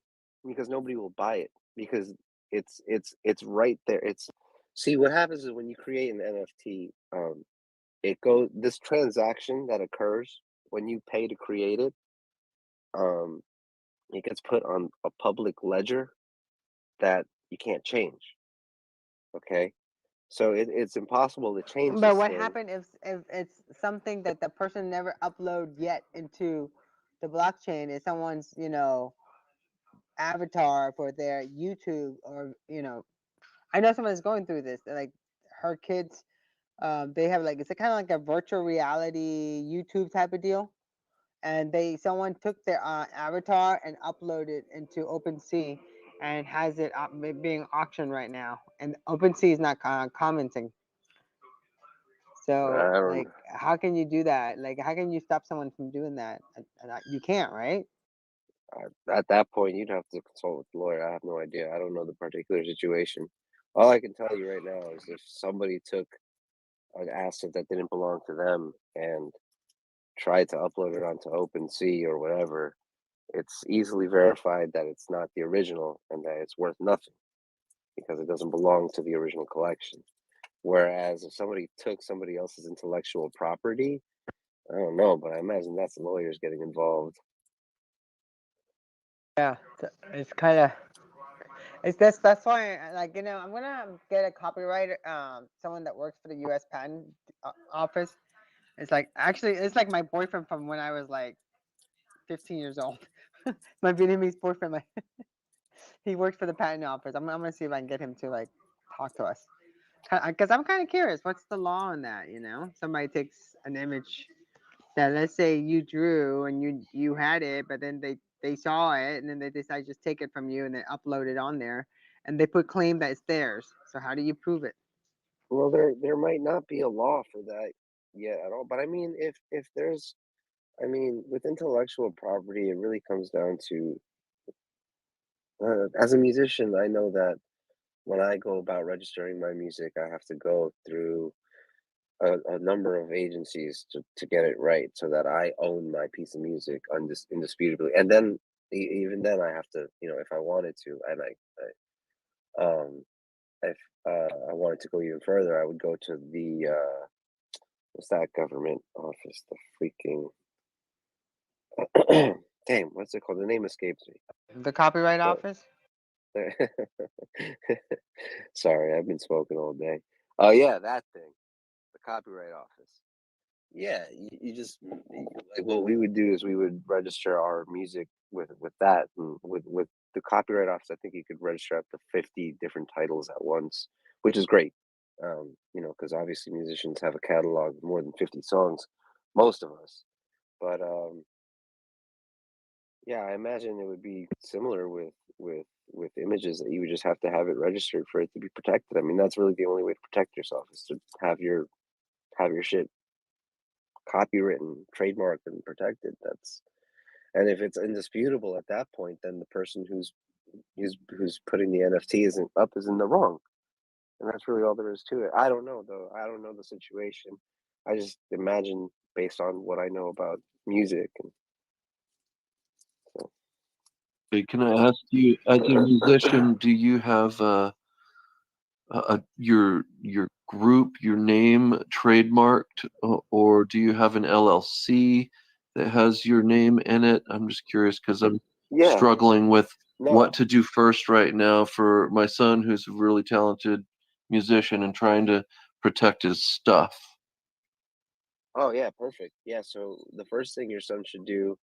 because nobody will buy it because it's right there. It's see what happens is when you create an NFT, it goes this transaction that occurs when you pay to create it. It gets put on a public ledger that you can't change. Okay, so it's impossible to change But this what thing. happened if it's something that the person never upload yet into the blockchain? Is someone's avatar for their YouTube, or I know someone is going through this. Like her kids, they have like it's kind of like a virtual reality YouTube type of deal, and someone took their avatar and uploaded into OpenSea, and has it being auctioned right now, and OpenSea is not commenting. So, I don't. like, how can you do that? Like, how can you stop someone from doing that? You can't, right? At that point, you'd have to consult with the lawyer. I have no idea. I don't know the particular situation. All I can tell you right now is if somebody took an asset that didn't belong to them and tried to upload it onto OpenSea or whatever, it's easily verified that it's not the original and that it's worth nothing because it doesn't belong to the original collection. Whereas if somebody took somebody else's intellectual property, I don't know, but I imagine that's the lawyers getting involved. Yeah, it's kind of that's why like I'm gonna get a copyright someone that works for the U.S. Patent Office. It's like actually it's like my boyfriend from when I was like 15 years old. My Vietnamese boyfriend, like he works for the patent office. I'm gonna see if I can get him to like talk to us because I'm kind of curious. What's the law on that? Somebody takes an image that let's say you drew and you had it, but then they saw it and then they decide to just take it from you and then upload it on there, and they put claim that it's theirs. So how do you prove it? Well, there might not be a law for that yet at all. But I mean, if there's, I mean, with intellectual property, it really comes down to, as a musician, I know that when I go about registering my music, I have to go through a number of agencies to get it right so that I own my piece of music indisputably. And then even then, I have to, if I wanted to, and if I wanted to go even further, I would go to the what's that government office? The freaking damn, what's it called? The name escapes me. The copyright But office? sorry, I've been smoking all day. Oh yeah, that thing, the copyright office. Yeah, you just like what we would do is we would register our music with that, and with the copyright office. I think you could register up to 50 different titles at once, which is great. Because obviously musicians have a catalog of more than 50 songs, most of us. But yeah, I imagine it would be similar with images that you would just have to have it registered for it to be protected. I mean, that's really the only way to protect yourself is to have your shit copywritten, trademarked, and protected. And if it's indisputable at that point, then the person who's putting the NFT isn't up is in the wrong, and that's really all there is to it. I don't know though. I don't know the situation. I just imagine based on what I know about music, and so. Hey, can I ask you, as a musician, do you have your group, your name trademarked, or do you have an LLC that has your name in it? I'm just curious because I'm Yeah, struggling with what no. to do first right now for my son, who's a really talented musician, and trying to protect his stuff. Oh yeah, perfect. Yeah, so the first thing your son should do,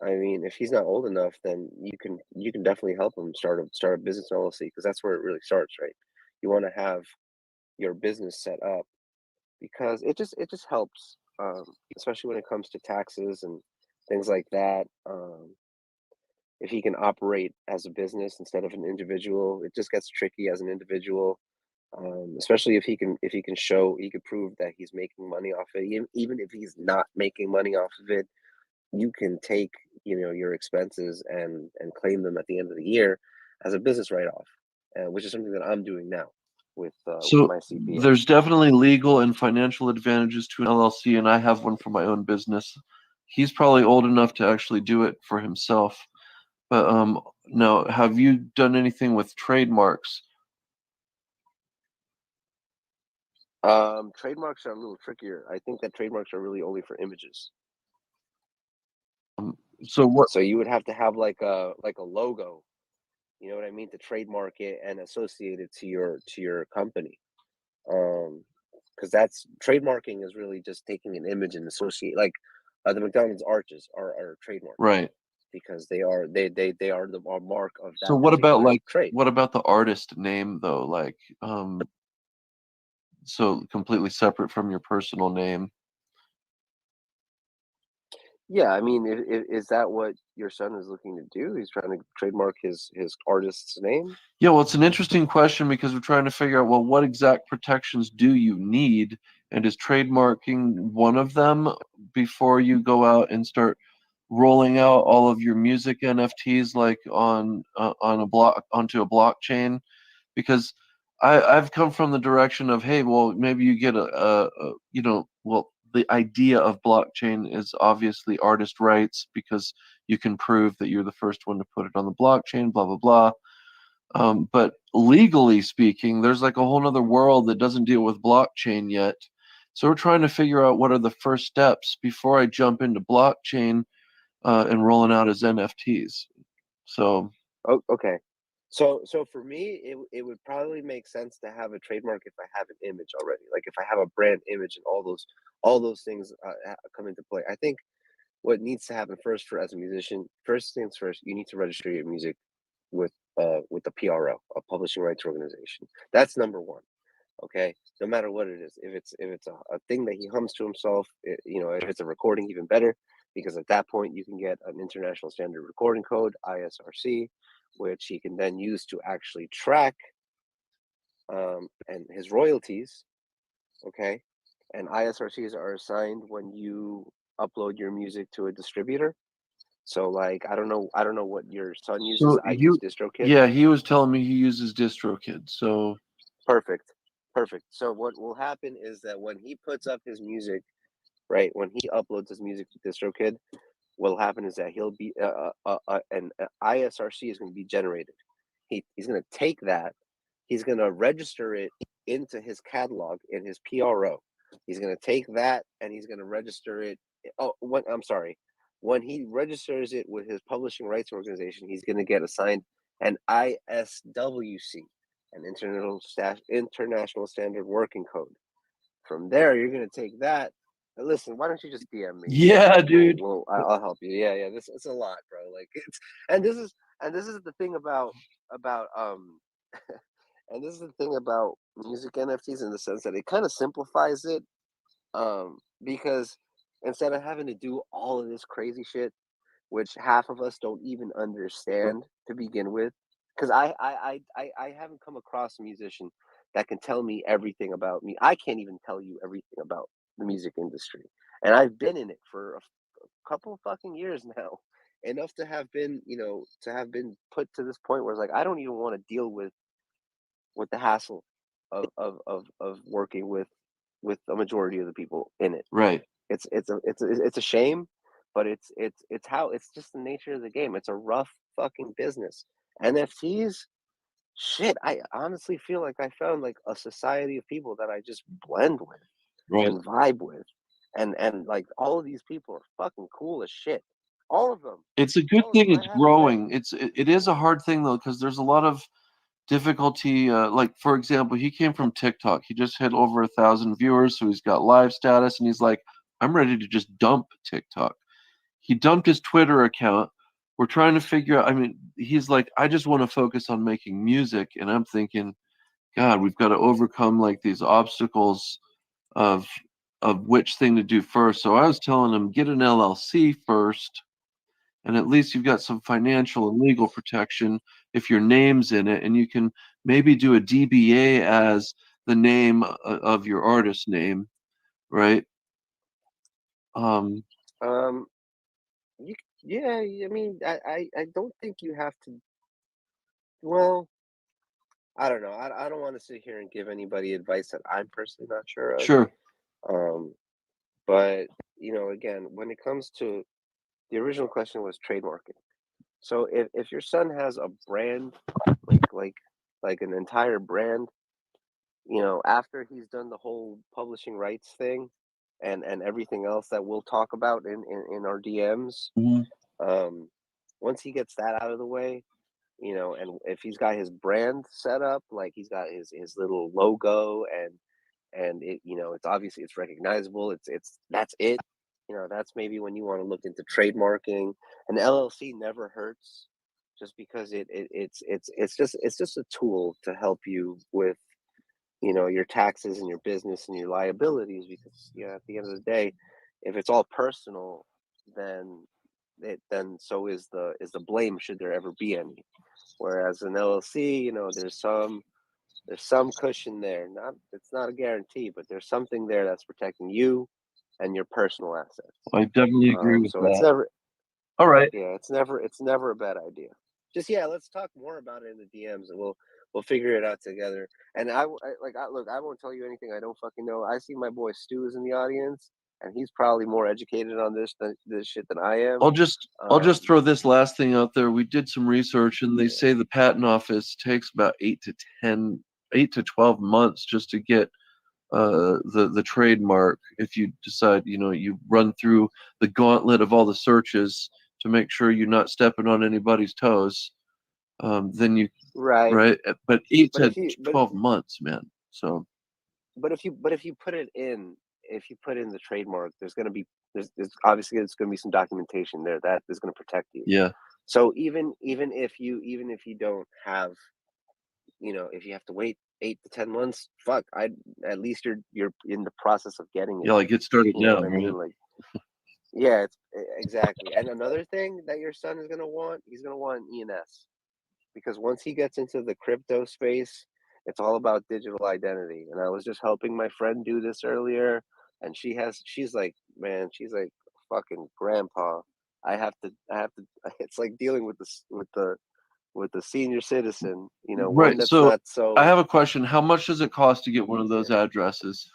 I mean, if he's not old enough, then you can definitely help him start a business LLC because that's where it really starts, right? You want to have your business set up because it just helps, especially when it comes to taxes and things like that. If he can operate as a business instead of an individual, it just gets tricky as an individual. especially if he can show, he could prove that he's making money off it. Even if he's not making money off of it, you can take, you know, your expenses and claim them at the end of the year as a business write-off, which is something that I'm doing now with So my CPA. there's definitely legal and financial advantages to an LLC, and I have one for my own business. He's probably old enough to actually do it for himself. But now, have you done anything with trademarks? Trademarks are a little trickier. I think that trademarks are really only for images. So what? So you would have to have like a logo, you know what I mean, to trademark it and associate it to your company. Because that's trademarking is really just taking an image and associate, like the McDonald's arches are trademark, Right. because they are the mark of that. So what about like trade? what about the artist name though? Like so completely separate from your personal name. Yeah, I mean, is that what your son is looking to do? He's trying to trademark his artist's name? Yeah, well, it's an interesting question because we're trying to figure out, well, what exact protections do you need? And is trademarking one of them before you go out and start rolling out all of your music NFTs like on a block onto a blockchain? Because I've come from the direction of, hey, well, maybe you get you know, well, the idea of blockchain is obviously artist rights because you can prove that you're the first one to put it on the blockchain, blah, blah, blah. But legally speaking, there's like a whole nother world that doesn't deal with blockchain yet. So we're trying to figure out what are the first steps before I jump into blockchain and rolling out as NFTs. So, Oh, okay. So for me, it would probably make sense to have a trademark if I have an image already. Like if I have a brand image and all those things come into play. I think what needs to happen first for as a musician, first things first, you need to register your music with the PRO, a publishing rights organization. That's number one. Okay, no matter what it is, if it's a thing that he hums to himself, you know, if it's a recording, even better, because at that point you can get an international standard recording code, ISRC, which he can then use to actually track and his royalties. Okay, and ISRCs are assigned when you upload your music to a distributor. So like I don't know what your son uses. so I use DistroKid. yeah, he was telling me he uses DistroKid. So Perfect. So what will happen is that when he puts up his music, right, when he uploads his music to DistroKid, what'll happen is that he'll be an ISRC is going to be generated. He's going to take that, he's going to register it into his catalog in his PRO. He's going to take that and he's going to register it. I'm sorry. When he registers it with his publishing rights organization, he's going to get assigned an ISWC, an international standard working code. From there, you're going to take that. Listen, why don't you just DM me? yeah, dude. I'll help you. Yeah. This it's a lot, bro. Like it's and this is the thing about and this is the thing about music NFTs in the sense that it kind of simplifies it, because instead of having to do all of this crazy shit, which half of us don't even understand to begin with, because I haven't come across a musician that can tell me everything about me. I can't even tell you everything about the music industry, and I've been in it for a couple of fucking years now, enough to have been, you know, to have been put to this point where it's like I don't even want to deal with the hassle of working with a majority of the people in it. Right. It's a shame, but it's how it's just the nature of the game. It's a rough fucking business. NFTs, shit. I honestly feel like I found like a society of people that I just blend with Right. and vibe with, and like all of these people are fucking cool as shit. All of them. It's a good thing it's growing. It is a hard thing though, because there's a lot of difficulty. Like for example, he came from TikTok. He just hit over 1,000 viewers, so he's got live status, and he's like, I'm ready to just dump TikTok. He dumped his Twitter account. We're trying to figure out. I mean, he's like, I just want to focus on making music, and I'm thinking, God, we've got to overcome like these obstacles of which thing to do first. So I was telling him, get an LLC first, and at least you've got some financial and legal protection if your name's in it, and you can maybe do a DBA as the name of your artist name, right? Um, yeah, I mean, I don't think you have to. Well, I don't know. I don't want to sit here and give anybody advice that I'm personally not sure of. Sure. Um, but again, when it comes to the original question was trademarking. So if your son has a brand, like an entire brand, after he's done the whole publishing rights thing, and everything else that we'll talk about in our DMs, Hmm. once he gets that out of the way, and if he's got his brand set up, like he's got his little logo, and it, it's obviously it's recognizable, it's that's it. That's maybe when you want to look into trademarking. An LLC never hurts, just because it's just a tool to help you with your taxes and your business and your liabilities, because at the end of the day, if it's all personal, then so is the blame, should there ever be any. Whereas an LLC, there's some cushion there. It's not a guarantee, but there's something there that's protecting you and your personal assets. I definitely agree with So it's that. never, All right. it's never a bad idea. Just let's talk more about it in the DMs, and we'll figure it out together. And look, I won't tell you anything I don't fucking know. I see my boy Stu is in the audience, and he's probably more educated on this shit than I am. I'll just throw this last thing out there. We did some research, and they say the patent office takes about 8 to 12 months just to get the trademark. If you decide, you run through the gauntlet of all the searches to make sure you're not stepping on anybody's toes, then you Right. right. But 8 But to if you but 12 months, man. So but if you put it in, if you put in the trademark, there's obviously there's going to be some documentation there that is going to protect you. yeah, So even if you don't have, if you have to wait 8 to 10 months, fuck, at least you're in the process of getting it. yeah. Like get started You know now, what I right? mean? Like, yeah, exactly. And another thing that your son is going to want, he's going to want an ENS, because once he gets into the crypto space, it's all about digital identity. And I was just helping my friend do this earlier, and she's like, man, she's like, fucking grandpa. I have to. It's like dealing with the senior citizen, one Right. that's So not I so. have a question. How much does it cost to get one of those Yeah. addresses?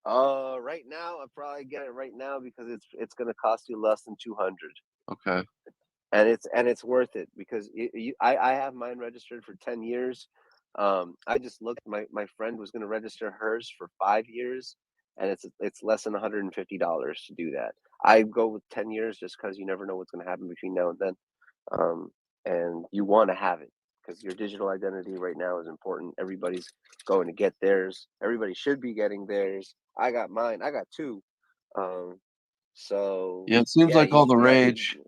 Right now, I probably get it right now because it's gonna cost you less than 200. Okay. And it's worth it, because I have mine registered for 10 years. I just looked, my friend was going to register hers for 5 years, and it's less than $150 to do that. I go with 10 years just because you never know what's going to happen between now and then. um, and you want to have it, because your digital identity right now is important. Everybody's going to get theirs. Everybody should be getting theirs. I got mine. I got two. So Yeah, it seems yeah, like all the rage.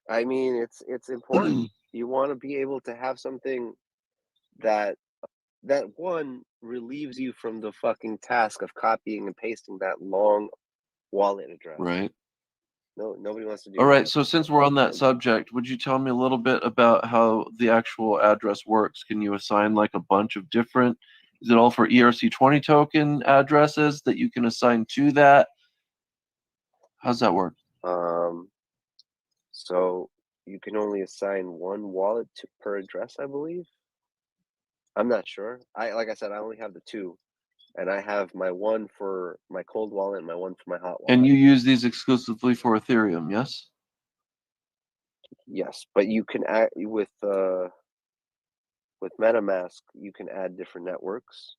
I mean, it's important. You want to be able to have something that one relieves you from the fucking task of copying and pasting that long wallet address. Right. No, nobody wants to do All right. that. So since we're on that subject, would you tell me a little bit about how the actual address works? Can you assign like a bunch of different, is it all for ERC20 token addresses that you can assign to that? How's that work? So you can only assign one wallet per address, I believe. I'm not sure. Like I said, I only have the two, and I have my one for my cold wallet and my one for my hot wallet. And you use these exclusively for Ethereum, yes? Yes, but you can add with MetaMask, you can add different networks.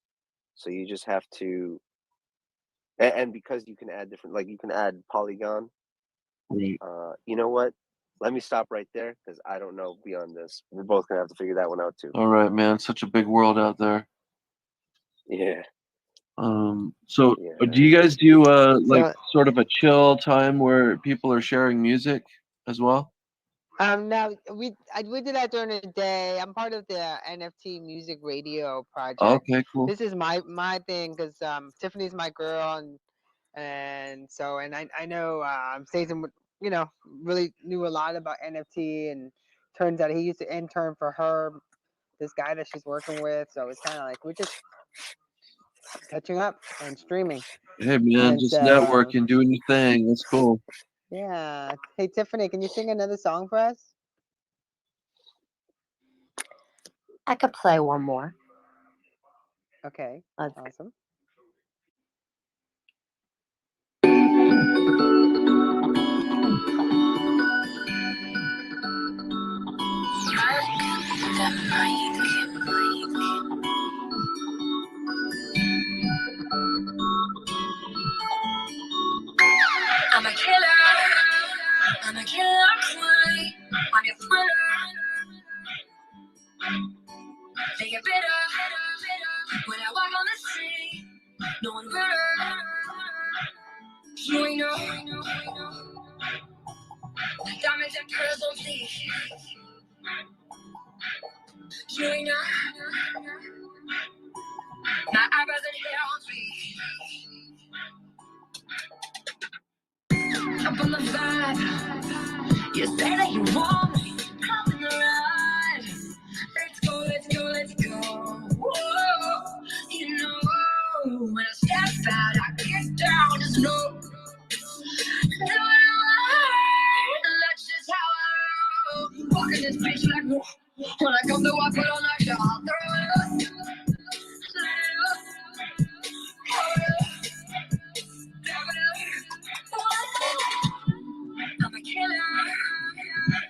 So you just have to, and because you can add different, like you can add Polygon. Right. You know what? Let me stop right there, because I don't know beyond this. We're both gonna have to figure that one out too. All right, man. Such a big world out there. Yeah. So Yeah. do you guys do like So sort of a chill time where people are sharing music as well? now we did that during the day. I'm part of the NFT music radio project. Okay, cool. This is my thing, because Tiffany's my girl, and so, and I know Statham really knew a lot about NFT, and turns out he used to intern for her this guy that she's working with. So it's kind of like we're just catching up and streaming. Hey man, And just so, networking, doing your thing. That's cool. Yeah. Hey Tiffany, can you sing another song for us? I could play one more. Okay. Let's Awesome. I'm a killer. I'm a killer queen. I'm your thriller. They get bitter when I walk on the street. No one better. You ain't know. Diamonds and pearls on fleek. You ain't know. My eyebrows and hair on fleek. Up on the vibe. You say that you want me. Come in the ride. Let's go, let's go, let's go. Whoa. You know, when I step out, I get down, just know. That's just how I roll. Walking this bitch like whoa. When I come to walk, put on like I'll throw it up. Let it up. Hold it up. Dab it up. I'm a killer.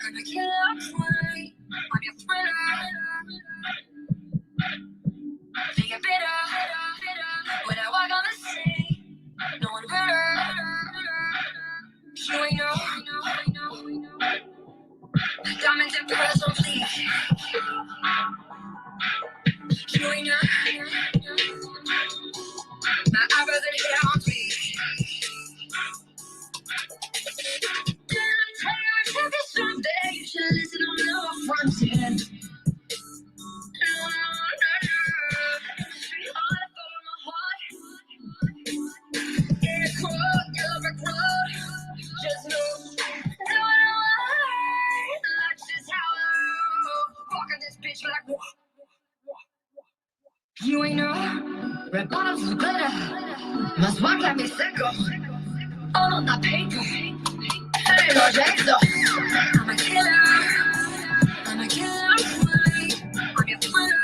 I'm a killer queen. I'm your thriller. They get bitter when I walk on the street. No one better. You ain't know. Diamonds and pearls on fleek. You ain't know. My eyebrows and hair on fleek. Did I tell you I should be someday? You should listen on the front end. No. Street hard, follow my heart. Yeah, cool, yellow brick road. Just know. That's just how I roll. Walking this bitch like whoa. You ain't know. Red bottoms with glitter. Must walk like me sicko. All on that paper. Hey, no Jason. I'm a killer. I'm a killer queen. I'm your thriller.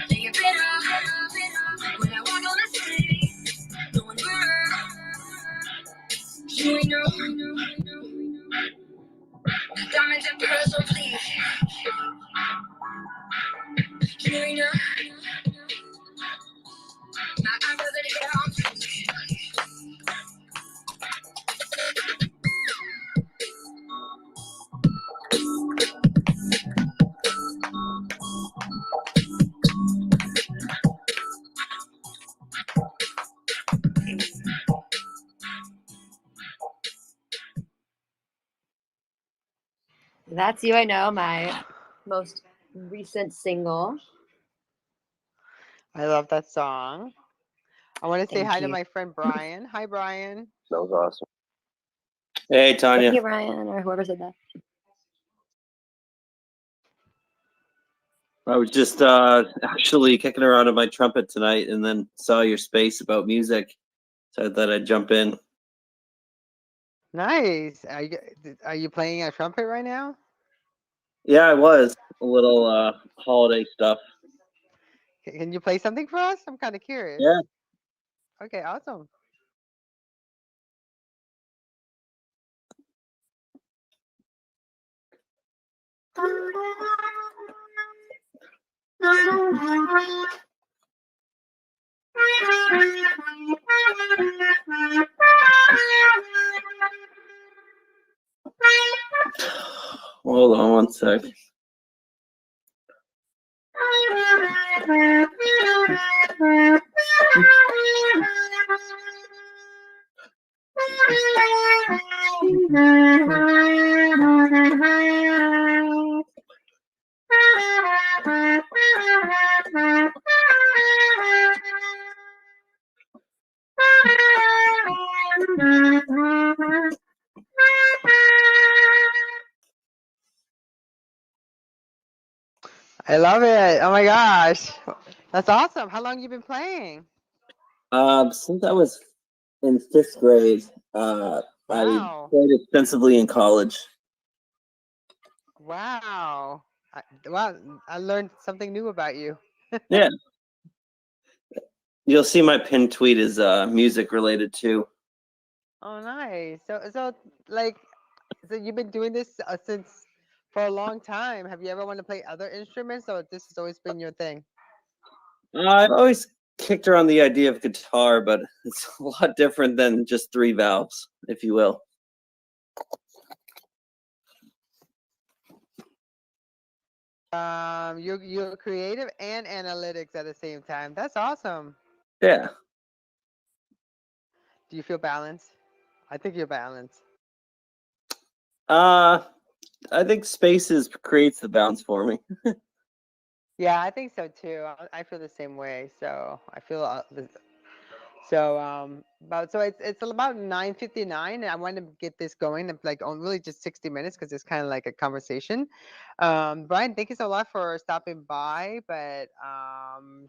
They get bitter when I walk on the street. No one better. You ain't know. Diamonds and pearls on fleek. You ain't know. My eyebrows and hair on fleek. That's You I Know, my most recent single. I love that song. I want to say Thank hi to you. my friend Brian. Hi, Brian. That was awesome. Hey, Tanya. Thank you, Ryan, or whoever said that. I was just actually kicking around on my trumpet tonight and then saw your space about music. So I thought I'd jump in. Nice. Are you playing a trumpet right now? Yeah, I was. A little holiday stuff. Can you play something for us? I'm kind of curious. Yeah. Okay, awesome. Hold on one sec. I love it. Oh my gosh. That's awesome. How long you been playing? Since I was in 5th grade, I Wow. played extensively in college. Wow. Wow. I learned something new about you. Yeah, you'll see my pinned tweet is music related too. Oh, nice. So like, so you've been doing this since for a long time. Have you ever wanted to play other instruments, or this has always been your thing? I've always kicked around the idea of guitar, but it's a lot different than just 3 valves, if you will. You're creative and analytics at the same time. That's awesome. Yeah. Do you feel balanced? I think you're balanced. I think spaces creates the balance for me. Yeah, I think so too. I feel the same way. So I feel about so it's about 9:59, and I want to get this going like on really just 60 minutes because it's kind of like a conversation. Brian, thank you so much for stopping by. But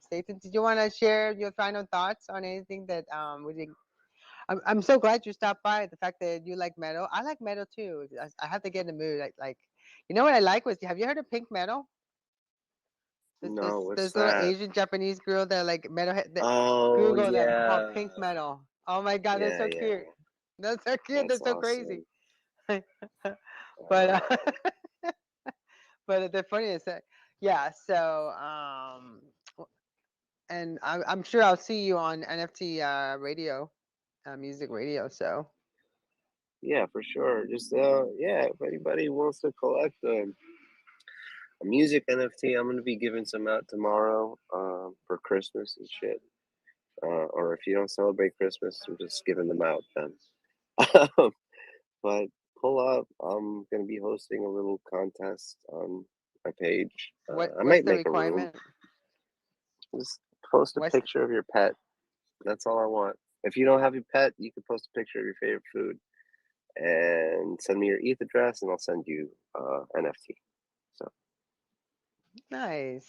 Staten, did you want to share your final thoughts on anything that we didn't? I'm so glad you stopped by. The fact that you like metal, I like metal too. I have to get in the mood. Like, you know what I like was, have you heard of pink metal? This this No, what's this little that? Asian Japanese girl that like metal. Oh Google them called yeah, pink metal. Oh my god, they're yeah, so yeah. cute. They're so cute. They're That's so crazy. awesome. But Uh, but the funny is that yeah. So and I'm sure I'll see you on NFT radio, music radio. So yeah, for sure. Just yeah, if anybody wants to collect a music NFT, I'm gonna be giving some out tomorrow for Christmas and shit. Or if you don't celebrate Christmas, I'm just giving them out then. But pull up. I'm gonna be hosting a little contest on my page. I what's might the make a room. requirement? Just post a What's picture of your pet. That's all I want. If you don't have your pet, you can post a picture of your favorite food and send me your ETH address, and I'll send you NFT. So nice?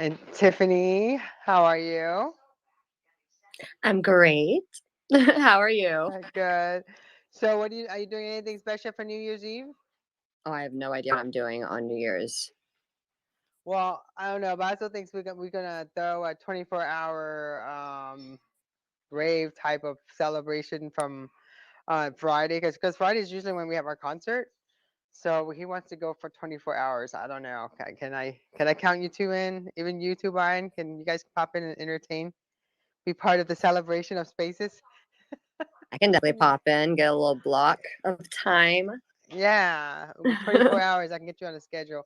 And Tiffany, how are you? I'm great. How are you? Good. So what are you doing anything special for New Year's Eve? Oh, I have no idea what I'm doing on New Year's. Well, I don't know, but I still think we're gonna throw a 24-hour rave type of celebration from Friday, because Friday is usually when we have our concert. So he wants to go for 24 hours. I don't know. Can I count you two in? Even you two, Brian? Can you guys pop in and entertain? Be part of the celebration of spaces? I can definitely pop in, get a little block of time. Yeah, 24 hours. I can get you on a schedule.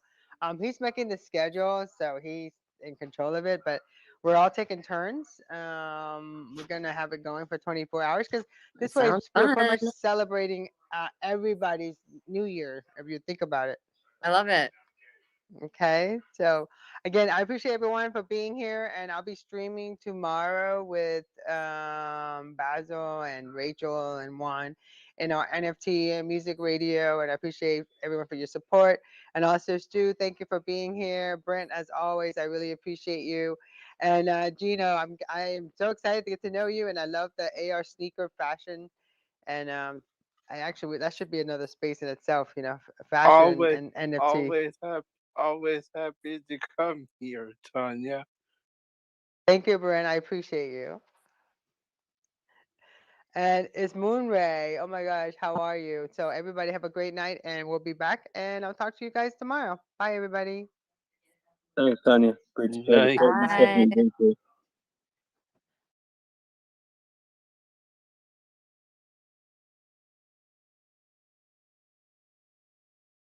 He's making the schedule, so he's in control of it. But we're all taking turns. We're gonna have it going for 24 hours because That this way sounds we're fun. pretty much celebrating everybody's New Year, if you think about it. I love it. Okay, so again, I appreciate everyone for being here, and I'll be streaming tomorrow with Basil and Rachel and Juan in our NFT and music radio, and I appreciate everyone for your support. And also, Stu, thank you for being here. Brent, as always, I really appreciate you. And Gino, I am so excited to get to know you, and I love the AR sneaker fashion. And I actually that should be another space in itself, fashion Always, and NFT. always happy to come here, Tanya. Thank you, Brent. I appreciate you. And it's Moonray. Oh my gosh, how are you? So everybody have a great night, and we'll be back, and I'll talk to you guys tomorrow. Bye, everybody. Thanks, Tanya. Great to play the Night, show. Bye. Thank you.